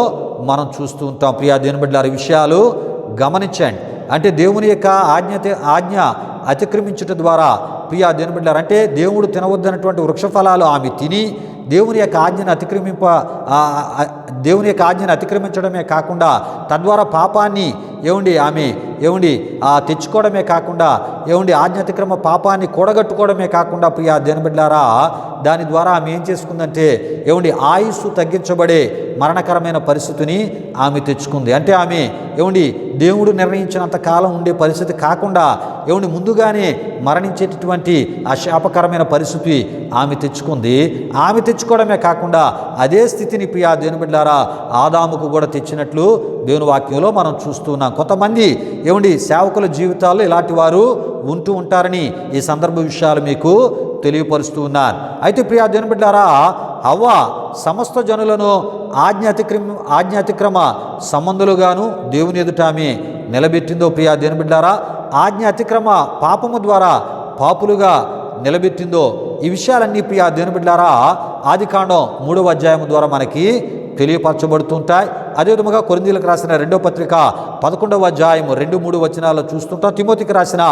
మనం చూస్తూ ఉంటాం ప్రియా దేవుని బిడ్డలారా. విషయాలు గమనించండి. అంటే దేవుని యొక్క ఆజ్ఞ అతిక్రమించుట ద్వారా ప్రియా దేవుని బిడ్డలారా, అంటే దేవుడు తినవద్దన్నటువంటి వృక్షఫలాలు ఆమె తిని దేవుని యొక్క ఆజ్ఞను అతిక్రమించడమే కాకుండా తద్వారా పాపాన్ని ఆమె తెచ్చుకోవడమే కాకుండా ఆజ్ఞాతిక్రమ పాపాన్ని కూడగట్టుకోవడమే కాకుండా ప్రియా దేవుని బిడ్డలారా, దాని ద్వారా ఆమె ఏం చేసుకుందంటే ఆయుస్సు తగ్గించబడే మరణకరమైన పరిస్థితిని ఆమె తెచ్చుకుంది. అంటే ఆమె దేవుడు నిర్ణయించినంత కాలం ఉండే పరిస్థితి కాకుండా ముందుగానే మరణించేటటువంటి ఆ శాపకరమైన పరిస్థితి ఆమె తెచ్చుకుంది. ఆమె తెచ్చుకోవడమే కాకుండా అదే స్థితిని ప్రియా దేవుని బిడ్డలారా ఆదాముకు కూడా తెచ్చినట్లు దేవుని వాక్యంలో మనం చూస్తున్నాం. కొంతమంది సేవకుల జీవితాల్లో ఇలాంటి వారు ఉంటూ ఉంటారని ఈ సందర్భ విషయాలు మీకు తెలియపరుస్తూ ఉన్నారు. అయితే ప్రియా దేవుని బిడ్డలారా, హవ్వ సమస్త జనులను ఆజ్ఞాతిక్రమ సంబంధులుగాను దేవుని ఎదుట ఆమె నిలబెట్టిందో ప్రియా దేవుని బిడ్డారా. ఆజ్ఞ అతిక్రమ పాపము ద్వారా పాపులుగా నిలబెట్టిందో ఈ విషయాలన్నీ ప్రియా దేవుని బిడ్డారా ఆదికాండం 3వ అధ్యాయం ద్వారా మనకి తెలియపరచబడుతుంటాయి. అదేవిధంగా కొరింథీయులకు రాసిన 2వ పత్రిక 11వ అధ్యాయం 2-3 వచనాల్లో చూస్తుంటాం. తిమోతికి రాసిన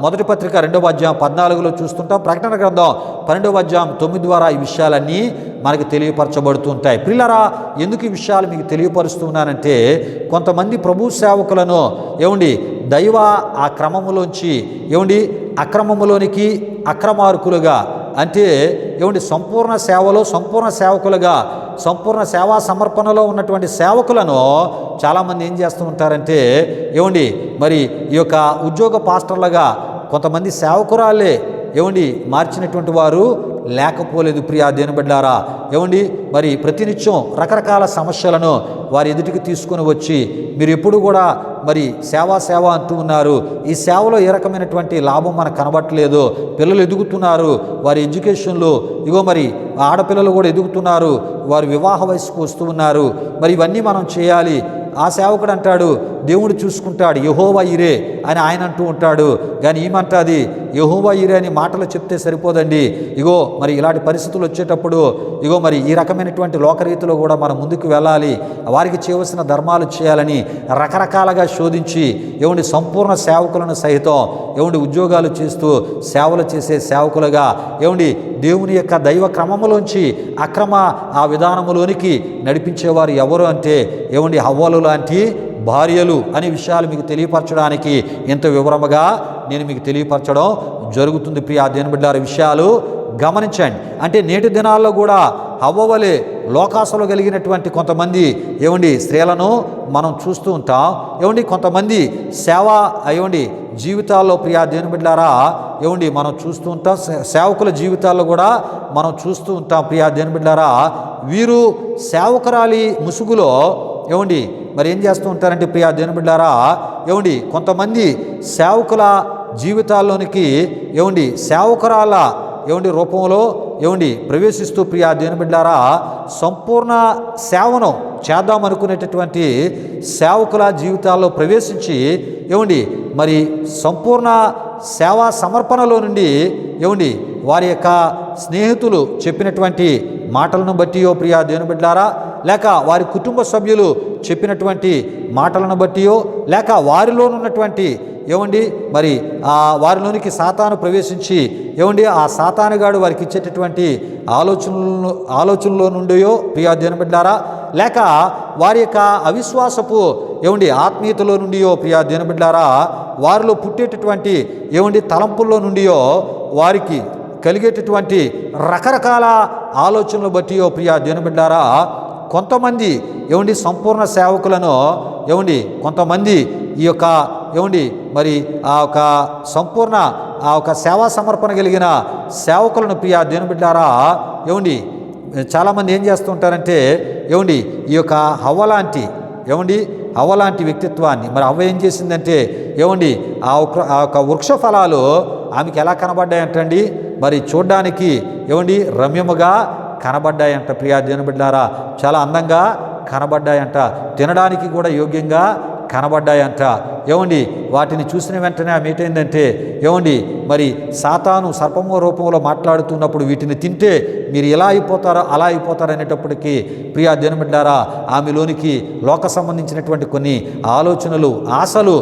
1వ పత్రిక 2వ అధ్యాయం 14లో చూస్తుంటాం. ప్రకటన గ్రంథం 12వ అధ్యాయం 9 ద్వారా ఈ విషయాలన్నీ మనకి తెలియపరచబడుతుంటాయి. ప్రియులారా, ఎందుకు ఈ విషయాలు మీకు తెలియపరుస్తున్నానంటే కొంతమంది ప్రభు సేవకులను దైవ ఆ క్రమములోంచి అక్రమములోనికి అక్రమార్కులుగా అంటే సంపూర్ణ సేవలో సంపూర్ణ సేవకులుగా సంపూర్ణ సేవా సమర్పణలో ఉన్నటువంటి సేవకులను చాలామంది ఏం చేస్తూ ఉంటారంటే మరి ఈ యొక్క ఉద్యోగ పాస్టర్లుగా కొంతమంది సేవకురాలే మార్చినటువంటి వారు లేకపోలేదు ప్రియా దేవుని బిడ్డలారా. మరి ప్రతినిత్యం రకరకాల సమస్యలను వారి ఎదుటికి తీసుకొని వచ్చి మీరు ఎప్పుడు కూడా మరి సేవ అంటూ ఉన్నారు, ఈ సేవలో ఏ రకమైనటువంటి లాభం మనకు కనబట్టలేదు, పిల్లలు ఎదుగుతున్నారు, వారి ఎడ్యుకేషన్లో మరి ఆడపిల్లలు కూడా ఎదుగుతున్నారు, వారు వివాహ వయసుకు వస్తూ ఉన్నారు, మరి ఇవన్నీ మనం చేయాలి. ఆ సేవకుడు అంటాడు దేవుడు చూసుకుంటాడు, యెహోవా ఇరే అని ఆయన అంటూ ఉంటాడు. కానీ ఏమంటుంది, యెహోవా ఇరే అని మాటలు చెప్తే సరిపోదండి. మరి ఇలాంటి పరిస్థితులు వచ్చేటప్పుడు మరి ఈ రకమైనటువంటి లోకరీతిలో కూడా మనం ముందుకు వెళ్ళాలి, వారికి చేయవలసిన ధర్మాలు చేయాలని రకరకాలుగా శోధించి సంపూర్ణ సేవకులను సహితం ఉద్యోగాలు చేస్తూ సేవలు చేసే సేవకులుగా దేవుని యొక్క దైవ క్రమములోంచి అక్రమ ఆ విధానములోనికి నడిపించేవారు ఎవరు అంటే హవ్వలు లాంటి భార్యలు అనే విషయాలు మీకు తెలియపరచడానికి ఎంత వివరముగా నేను మీకు తెలియపరచడం జరుగుతుంది ప్రియా దేవుని బిడ్డలారా. విషయాలు గమనించండి. అంటే నేటి దినాల్లో కూడా హవ్వవలే లోకాసలో కలిగినటువంటి కొంతమంది స్త్రీలను మనం చూస్తూ ఉంటాం. కొంతమంది సేవ జీవితాల్లో ప్రియా దేవుని బిడ్డలారా మనం చూస్తూ ఉంటాం. సేవకుల జీవితాల్లో కూడా మనం చూస్తూ ఉంటాం ప్రియా దేవుని బిడ్డలారా. వీరు సేవకురాలి ముసుగులో మరి ఏం చేస్తూ ఉంటారంటే ప్రియా దేవుని బిడ్డలారా కొంతమంది సేవకుల జీవితాల్లోనికి సేవకురాల రూపంలో ప్రవేశిస్తూ ప్రియా దేవుని బిడ్డలారా సంపూర్ణ సేవను చేద్దామనుకునేటటువంటి సేవకుల జీవితాల్లో ప్రవేశించి మరి సంపూర్ణ సేవా సమర్పణలో నుండి వారి యొక్క స్నేహితులు చెప్పినటువంటి మాటలను బట్టియో ప్రియా దేవుని బిడ్డలారా, లేక వారి కుటుంబ సభ్యులు చెప్పినటువంటి మాటలను బట్టియో, లేక వారిలోనున్నటువంటి మరి వారిలోనికి సాతాను ప్రవేశించి ఆ సాతానుగాడు వారికి ఇచ్చేటటువంటి ఆలోచనలో నుండియో ప్రియా దేవుని బిడ్డలారా, లేక వారి యొక్క అవిశ్వాసపు ఆత్మీయతలో నుండియో ప్రియా దేవుని బిడ్డలారా, వారిలో పుట్టేటటువంటి తలంపుల్లో నుండియో వారికి కలిగేటటువంటి రకరకాల ఆలోచనలు బట్టియో ప్రియా దేవుని బిడ్డలారా కొంతమంది సంపూర్ణ సేవకులను కొంతమంది ఈ యొక్క మరి ఆ యొక్క సంపూర్ణ ఆ యొక్క సేవా సమర్పణ కలిగిన సేవకులను ప్రియా దేవుని బిడ్డలారా చాలామంది ఏం చేస్తుంటారంటే ఈ యొక్క హవ్వ లాంటి వ్యక్తిత్వాన్ని మరి హవ్వ ఏం చేసిందంటే ఆ యొక్క వృక్ష ఫలాలు ఆమెకి ఎలా కనబడ్డాయంటండి, మరి చూడ్డానికి రమ్యముగా కనబడ్డాయంట ప్రియా దేవుని బిడ్డలారా, చాలా అందంగా కనబడ్డాయంట, తినడానికి కూడా యోగ్యంగా కనబడ్డాయంట. వాటిని చూసిన వెంటనే ఆమె ఏంటంటే మరి సాతాను సర్పము రూపంలో మాట్లాడుతున్నప్పుడు వీటిని తింటే మీరు ఇలా అయిపోతారో అలా అయిపోతారు అనేటప్పటికీ ప్రియా దేవుని బిడ్డలారా ఆమెలోనికి లోక సంబంధించినటువంటి కొన్ని ఆలోచనలు ఆశలు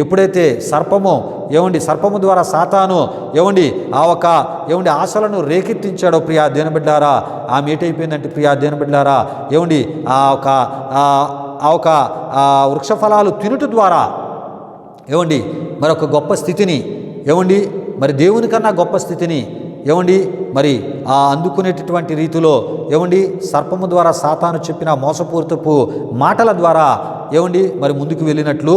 ఎప్పుడైతే సర్పము ద్వారా సాతాను ఆ ఒక ఆశలను రేకెత్తించాడో ప్రియా దేవుని బిడ్డలారా ఆమె ఏటైపోయిందంటే ప్రియా దేవుని బిడ్డలారా ఆ ఒక వృక్షఫలాలు తినుట ద్వారా మరొక గొప్ప స్థితిని మరి దేవుని కన్నా గొప్ప స్థితిని మరి ఆ అందుకునేటటువంటి రీతిలో సర్పము ద్వారా సాతాను చెప్పిన మోసపూరితపు మాటల ద్వారా మరి ముందుకు వెళ్ళినట్లు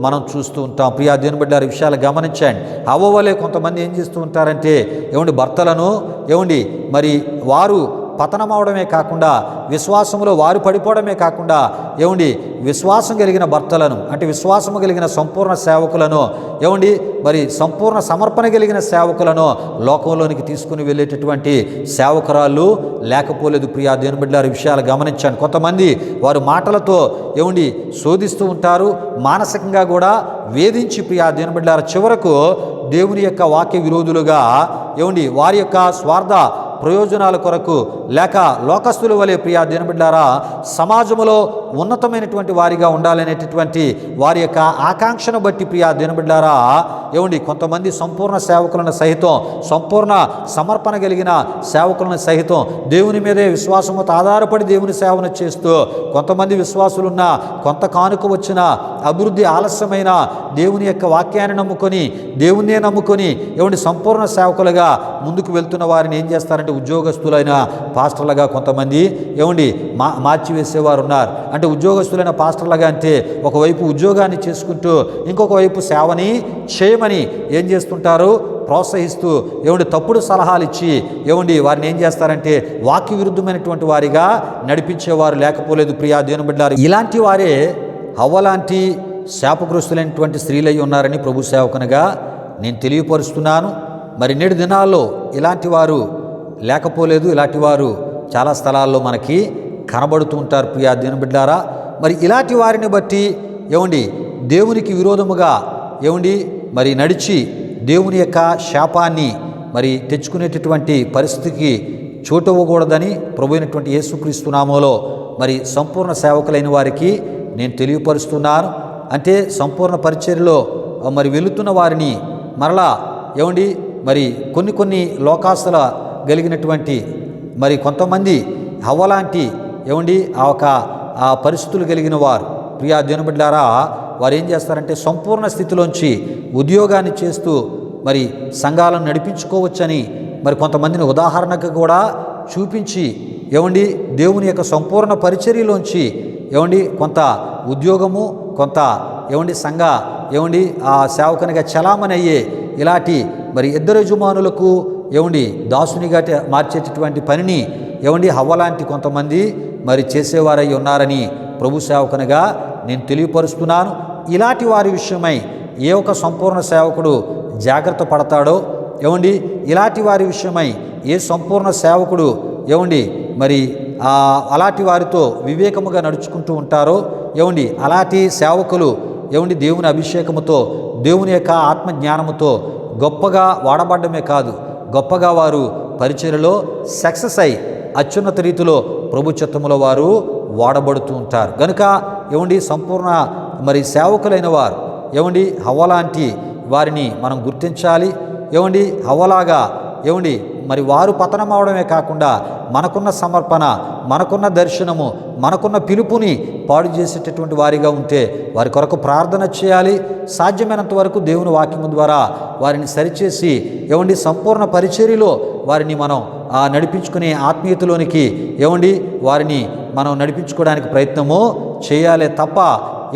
మనం చూస్తూ ఉంటాం ప్రియా దేవుని బిడ్డలారా. విషయాలు గమనించండి. హవ్వ వలె కొంతమంది ఏం చేస్తూ ఉంటారంటే భర్తలను మరి వారు పతనం అవడమే కాకుండా విశ్వాసములో వారు పడిపోవడమే కాకుండా ఏమండి విశ్వాసం కలిగిన భర్తలను అంటే విశ్వాసము కలిగిన సంపూర్ణ సేవకులను ఏమండి మరి సంపూర్ణ సమర్పణ కలిగిన సేవకులను లోకంలోనికి తీసుకుని వెళ్ళేటటువంటి సేవకురాళ్ళు లేకపోలేదు. ప్రియా దేవుని బిడ్డలారా, విషయాలు గమనించండి. కొంతమంది వారు మాటలతో ఏమండి శోధిస్తూ ఉంటారు, మానసికంగా కూడా వేధించి ప్రియా దేవుని బిడ్డలారా చివరకు దేవుని యొక్క వాక్య విరోధులుగా ఏమండి వారి యొక్క స్వార్థ ప్రయోజనాల కొరకు లేక లోకస్తుల వలె ప్రియా దేవుని బిడ్డలారా సమాజంలో ఉన్నతమైనటువంటి వారిగా ఉండాలనేటటువంటి వారి యొక్క ఆకాంక్షను బట్టి ప్రియా దేవుని బిడ్డలారా ఏమండి కొంతమంది సంపూర్ణ సేవకులను సహితం సంపూర్ణ సమర్పణ కలిగిన సేవకులను సహితం దేవుని మీదే విశ్వాసంతో ఆధారపడి దేవుని సేవను చేస్తూ కొంతమంది విశ్వాసులున్న కొంత కానుక వచ్చిన అభివృద్ధి ఆలస్యమైన దేవుని యొక్క వాక్యాన్ని నమ్ముకొని దేవుణ్ణే నమ్ముకొని ఏమండి సంపూర్ణ సేవకులుగా ముందుకు వెళ్తున్న వారిని ఏం చేస్తారంటే ఉద్యోగస్తులైన పాస్టర్లుగా కొంతమంది ఏమండి మార్చివేసేవారు ఉన్నారు. అంటే ఉద్యోగస్తులైన పాస్టర్లుగా అంటే ఒకవైపు ఉద్యోగాన్ని చేసుకుంటూ ఇంకొక వైపు సేవని చేయమని ఏం చేస్తుంటారు ప్రోత్సహిస్తూ ఏమండి తప్పుడు సలహాలు ఇచ్చి ఏమండి వారిని ఏం చేస్తారంటే వాక్య విరుద్ధమైనటువంటి వారిగా నడిపించేవారు లేకపోలేదు. ప్రియా దేవుని బిడ్డలారా, ఇలాంటి వారే హవ్వలాంటి శాపగ్రస్తులైనటువంటి స్త్రీలై ఉన్నారని ప్రభు సేవకునిగా నేను తెలియపరుస్తున్నాను. మరి నేటి దినాల్లో ఇలాంటి వారు లేకపోలేదు. ఇలాంటి వారు చాలా స్థలాల్లో మనకి కనబడుతూ ఉంటారు. ప్రియా దేవుని బిడ్డలారా, మరి ఇలాంటి వారిని బట్టి ఏమండి దేవునికి విరోధముగా ఏమండి మరి నడిచి దేవుని యొక్క శాపాన్ని మరి తెచ్చుకునేటటువంటి పరిస్థితికి చోటు ఇవ్వకూడదని ప్రభు అయినటువంటి యేసుక్రీస్తు నామములో మరి సంపూర్ణ సేవకులైన వారికి నేను తెలియపరుస్తున్నాను. అంటే సంపూర్ణ పరిచర్యలో మరి వెళుతున్న వారిని మరలా ఏమండి మరి కొన్ని లోకాస్తుల కలిగినటువంటి మరి కొంతమంది హవ్వలాంటి ఏమండి ఆ పరిస్థితులు కలిగిన వారు ప్రియా దేవుని బిడ్డలారా వారు ఏం చేస్తారంటే సంపూర్ణ స్థితిలోంచి ఉద్యోగాన్ని చేస్తూ మరి సంఘాలను నడిపించుకోవచ్చని మరి కొంతమందిని ఉదాహరణకు కూడా చూపించి ఏమండి దేవుని యొక్క సంపూర్ణ పరిచర్యలోంచి ఏమండి కొంత ఉద్యోగము కొంత ఏమండి సంఘ ఏమండి ఆ సేవకునిగా చలామణి అయ్యే ఇలాంటి మరి ఇద్దరు యజమానులకు ఏమండి దాసునిగా మార్చేటటువంటి పనిని ఏమండి హవ్వలాంటి కొంతమంది మరి చేసేవారై ఉన్నారని ప్రభు సేవకునిగా నేను తెలియపరుస్తున్నాను. ఇలాంటి వారి విషయమై ఏ ఒక సంపూర్ణ సేవకుడు జాగ్రత్త పడతాడో ఏమండి ఇలాంటి వారి విషయమై ఏ సంపూర్ణ సేవకుడు ఏమండి మరి అలాంటి వారితో వివేకముగా నడుచుకుంటూ ఉంటారో ఏమండి అలాంటి సేవకులు ఏమండి దేవుని అభిషేకముతో దేవుని యొక్క ఆత్మజ్ఞానముతో గొప్పగా వాడబడ్డమే కాదు గొప్పగా వారు పరిచర్యలో సక్సెస్ అయి అత్యున్నత రీతిలో ప్రభు చిత్తములో వారు వాడబడుతూ ఉంటారు. కనుక ఏమండి సంపూర్ణ మరి సేవకులైన వారు ఏమండి హవ్వలాంటి వారిని మనం గుర్తించాలి. ఏమండి హవ్వలాగా ఏమండి మరి వారు పతనం అవడమే కాకుండా మనకున్న సమర్పణ మనకున్న దర్శనము మనకున్న పిలుపుని పాడు చేసేటటువంటి వారిగా ఉంటే వారి కొరకు ప్రార్థన చేయాలి. సాధ్యమైనంత వరకు దేవుని వాక్యము ద్వారా వారిని సరిచేసి ఏమండి సంపూర్ణ పరిచర్యలో వారిని మనం నడిపించుకునే ఆత్మీయతలోనికి ఏమండి వారిని మనం నడిపించుకోవడానికి ప్రయత్నము చేయాలి తప్ప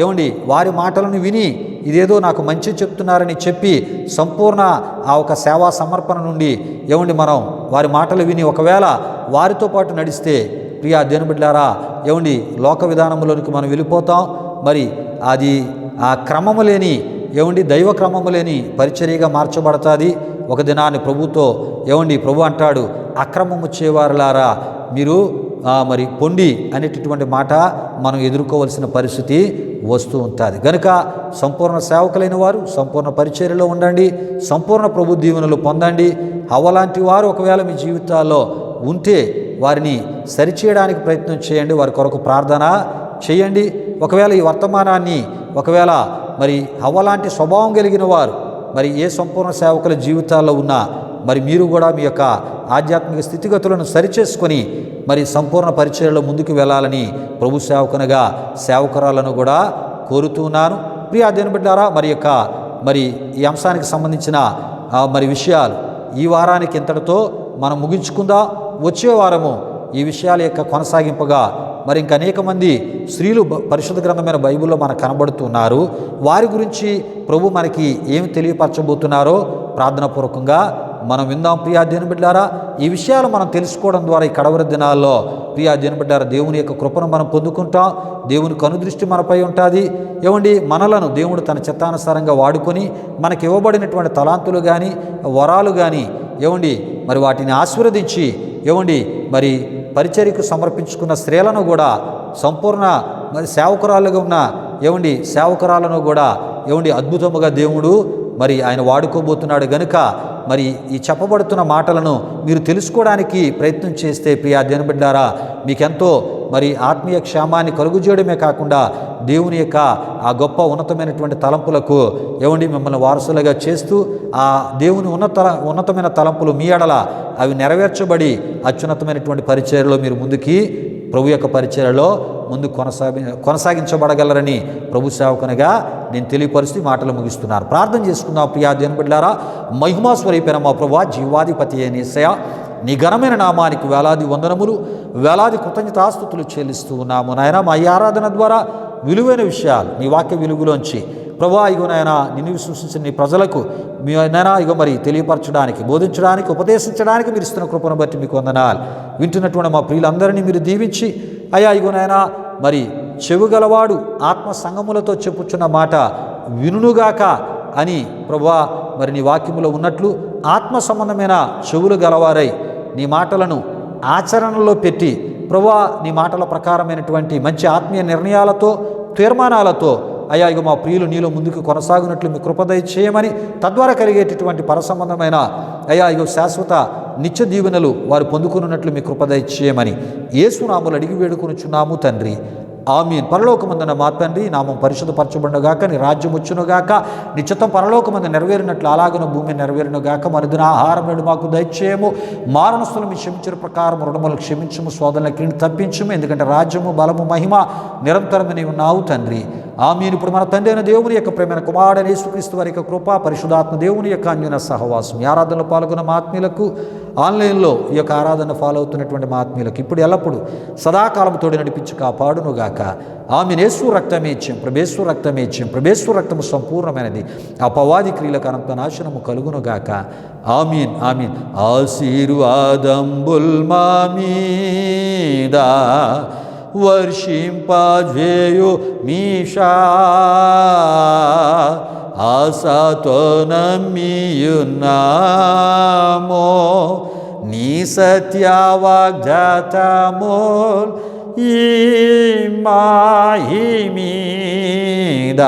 ఏమండి వారి మాటలను విని ఇదేదో నాకు మంచి చెప్తున్నారని చెప్పి సంపూర్ణ ఒక సేవా సమర్పణ నుండి ఏమండి మనం వారి మాటలు విని ఒకవేళ వారితో పాటు నడిస్తే ప్రియా దేవుని బిడ్డలారా ఏమండి లోక విధానంలోనికి మనం వెళ్ళిపోతాం. మరి అది ఆ క్రమము లేని ఏమండి దైవ క్రమము లేని పరిచర్యగా మార్చబడుతుంది. ఒక దినాన్ని ప్రభుతో ఏమండి ప్రభు అంటాడు అక్రమము చేయవారులారా మీరు మరి పొండి అనేటటువంటి మాట మనం ఎదుర్కోవలసిన పరిస్థితి వస్తూ ఉంటుంది. కనుక సంపూర్ణ సేవకులైన వారు సంపూర్ణ పరిచర్యలో ఉండండి, సంపూర్ణ ప్రభు దీవెనలు పొందండి. హవ్వలాంటి వారు ఒకవేళ మీ జీవితాల్లో ఉంటే వారిని సరిచేయడానికి ప్రయత్నం చేయండి, వారి కొరకు ప్రార్థన చేయండి. ఒకవేళ ఈ వర్తమానాన్ని ఒకవేళ మరి హవ్వలాంటి స్వభావం కలిగిన వారు మరి ఏ సంపూర్ణ సేవకుల జీవితాల్లో ఉన్నా మరి మీరు కూడా మీ యొక్క ఆధ్యాత్మిక స్థితిగతులను సరిచేసుకొని మరి సంపూర్ణ పరిచర్యలో ముందుకు వెళ్ళాలని ప్రభు సేవకునిగా సేవకురాలను కూడా కోరుతున్నాను. ప్రియా దేవుని బిడ్డలారా మరి ఈ అంశానికి సంబంధించిన మరి విషయాలు ఈ వారానికి ఇంతటితో మనం ముగించుకుందాం. వచ్చే వారము ఈ విషయాల యొక్క కొనసాగింపుగా మరి ఇంకా అనేక మంది స్త్రీలు పరిశుద్ధ గ్రంథమైన బైబిల్లో మనకు కనబడుతున్నారు. వారి గురించి ప్రభు మనకి ఏమి తెలియపరచబోతున్నారో ప్రార్థనాపూర్వకంగా మనం విందాం ప్రియా దేవుని బిడ్డలారా. ఈ విషయాలు మనం తెలుసుకోవడం ద్వారా ఈ కడవరి దినాల్లో ప్రియా దేవుని బిడ్డలారా దేవుని యొక్క కృపను మనం పొందుకుంటాం. దేవుని కనుదృష్టి మనపై ఉంటుంది. ఏమండి, మనలను దేవుడు తన చిత్తానుసారంగా వాడుకొని మనకి ఇవ్వబడినటువంటి తలాంతులు కానీ వరాలు కానీ ఏమండి మరి వాటిని ఆశీర్వదించి ఏమండి మరి పరిచర్యకు సమర్పించుకున్న స్త్రీలను కూడా సంపూర్ణ మరి సేవకురాలుగా ఉన్న ఏమండి సేవకురాలను కూడా ఏమండి అద్భుతముగా దేవుడు మరి ఆయన వాడుకోబోతున్నాడు గనుక మరి ఈ చెప్పబడుతున్న మాటలను మీరు తెలుసుకోవడానికి ప్రయత్నం చేస్తే ప్రియా దేవుని బిడ్డలారా మీకెంతో మరి ఆత్మీయ క్షేమాన్ని కలుగుజేయడమే కాకుండా దేవుని యొక్క ఆ గొప్ప ఉన్నతమైనటువంటి తలంపులకు ఏమండి మిమ్మల్ని వారసులుగా చేస్తూ ఆ దేవుని ఉన్నతమైన తలంపులు మీ ఎడల అవి నెరవేర్చబడి అత్యున్నతమైనటువంటి పరిచర్యలో మీరు ముందుకి ప్రభు యొక్క పరిచర్యలో ముందు కొనసాగించబడగలరని ప్రభు సేవకునిగా నేను తెలియపరుస్తూ మాటలు ముగిస్తున్నాను. ప్రార్థన చేసుకుందాం ప్రియా దేవుని బిడ్డలారా. మహిమా స్వరూపైన మా ప్రభువా, జీవాధిపతి అయిన యేసయ్యా, నీ ఘనమైన నామానికి వేలాది వందనములు, వేలాది కృతజ్ఞతాస్తుతులు చెల్లిస్తూ ఉన్నాము నాయన. మా ఈ ఆరాధన ద్వారా విలువైన విషయాలు నీ వాక్య వెలుగులోంచి ప్రభువా ఇగో నాయన నిన్ను విశ్వసించిన నీ ప్రజలకు మీ నాయన ఇగో మరి తెలియపరచడానికి, బోధించడానికి, ఉపదేశించడానికి మీరు ఇస్తున్న కృపను బట్టి మీకు వందనాలు. వింటున్నటువంటి మా ప్రియులందరినీ మీరు దీవించి అయ్యా ఇగో నాయన మరి చెవుగలవాడు ఆత్మ సంగములతో చెప్పుచున్న మాట వినుగాక అని ప్రభువా మరి నీ వాక్యములో ఉన్నట్లు ఆత్మ సంబంధమైన చెవులు గలవారై నీ మాటలను ఆచరణలో పెట్టి ప్రభువా నీ మాటల ప్రకారమైనటువంటి మంచి ఆత్మీయ నిర్ణయాలతో తీర్మానాలతో అయ్యా ఇక మా ప్రియులు నీలో ముందుకు కొనసాగినట్లు మీ కృపదయ చేయమని, తద్వారా కలిగేటటువంటి పరసంబంధమైన అయ్యా ఇగో శాశ్వత నిత్య దీవెనలు వారు పొందుకున్నట్లు మీ కృపదయ చేయమని యేసునామములో అడిగి వేడుకొనుచున్నాము తండ్రి, ఆమీన్. పరలోకమందున మా తండ్రి నామం పరిశుద్ధపరచబడుగాక, నీ రాజ్యం వచ్చునుగాక, నీ చిత్తం పరలోకమందు నెరవేరినట్లు అలాగను భూమి నెరవేరునుగాక. మరుదిన ఆహారం నేడు మాకు దయచేయము, మారణస్తులు మీ క్షమించిన ప్రకారం రుణములు క్షమించము, శోధనలకి తప్పించము, ఎందుకంటే రాజ్యము బలము మహిమ నిరంతరమని ఉన్నావు తండ్రి, ఆమీన్. ఇప్పుడు మన తండ్రి అయిన దేవుని యొక్క ప్రేమైన కుమారుడైన యేసుక్రీస్తు వారి యొక్క కృప, పరిశుద్ధాత్మ దేవుని యొక్క అన్యోన్య సహవాసం, ఈ ఆరాధనలో పాల్గొన్న మా ఆత్మీయులకు, ఆన్లైన్లో ఈ యొక్క ఆరాధన ఫాలో అవుతున్నటువంటి మా ఆత్మీయులకు ఇప్పుడు ఎల్లప్పుడు సదాకాలం తోడి నడిపించి కాపాడునుగాక. ఆమీన్. యేసు రక్తమేచ్యం, ప్రభేశ్వర రక్తమేచ్యం, ప్రభేశ్వర రక్తము సంపూర్ణమైనది, అపవాది క్రియలకు అనంత నాశనము కలుగునుగాక. ఆమీన్, ఆమీన్. ఆశీర్వాదంబుల్ మా మీద వర్షింపజేయు మీషా, ఆశతో నమ్మియున్నామో నీ సత్య వాగ్దానముల్ ఈ మాహి మీద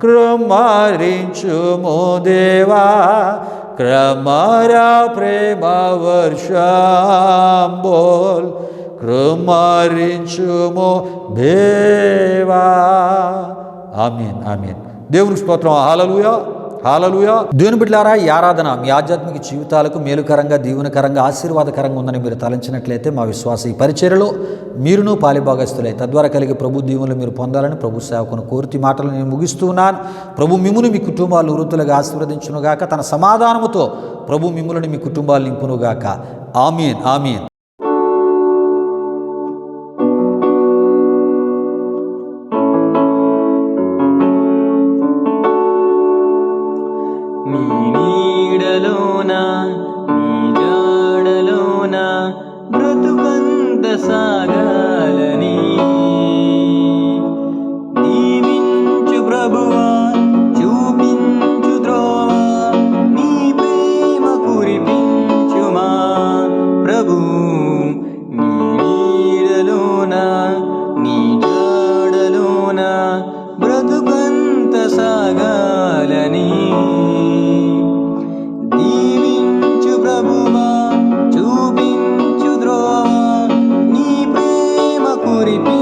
కృమరించుము దేవా, క్రమర ప్రేమ వర్షంబోల్ కృమరించుము దేవా. ఆమీన్, ఆమీన్. దేవునికి స్తోత్రం. హల్లెలూయా, హల్లెలూయా. దేవుని బిడ్డలారా, ఈ ఆరాధన మీ ఆధ్యాత్మిక జీవితాలకు మేలుకరంగా, దీవెనకరంగా, ఆశీర్వాదకరంగా ఉందని మీరు తలంచినట్లయితే మా విశ్వాస ఈ పరిచర్యలో మీరును పాలిభాగస్తులై తద్వారా కలిగే ప్రభు దీవెనలు మీరు పొందాలని ప్రభు సేవకును కోరుతూ మాటలు నేను ముగిస్తున్నాను. ప్రభు మిమ్మును మీ కుటుంబాలు వృత్తులుగా ఆశీర్వదించునుగాక. తన సమాధానముతో ప్రభు మిమ్ములను మీ కుటుంబాలు నింపునుగాక. ఆమీన్, ఆమీన్. సాగాలని దీవించు ప్రభువా, చూపించు త్రోవా, నీ ప్రేమ కురిపించుమా ప్రభు. నీ నీడలోన నీ జాడలోన బ్రతుకంత సాగాలని దీవించు ప్రభువా, చూపించు త్రోవా, నీ ప్రేమ కురిపి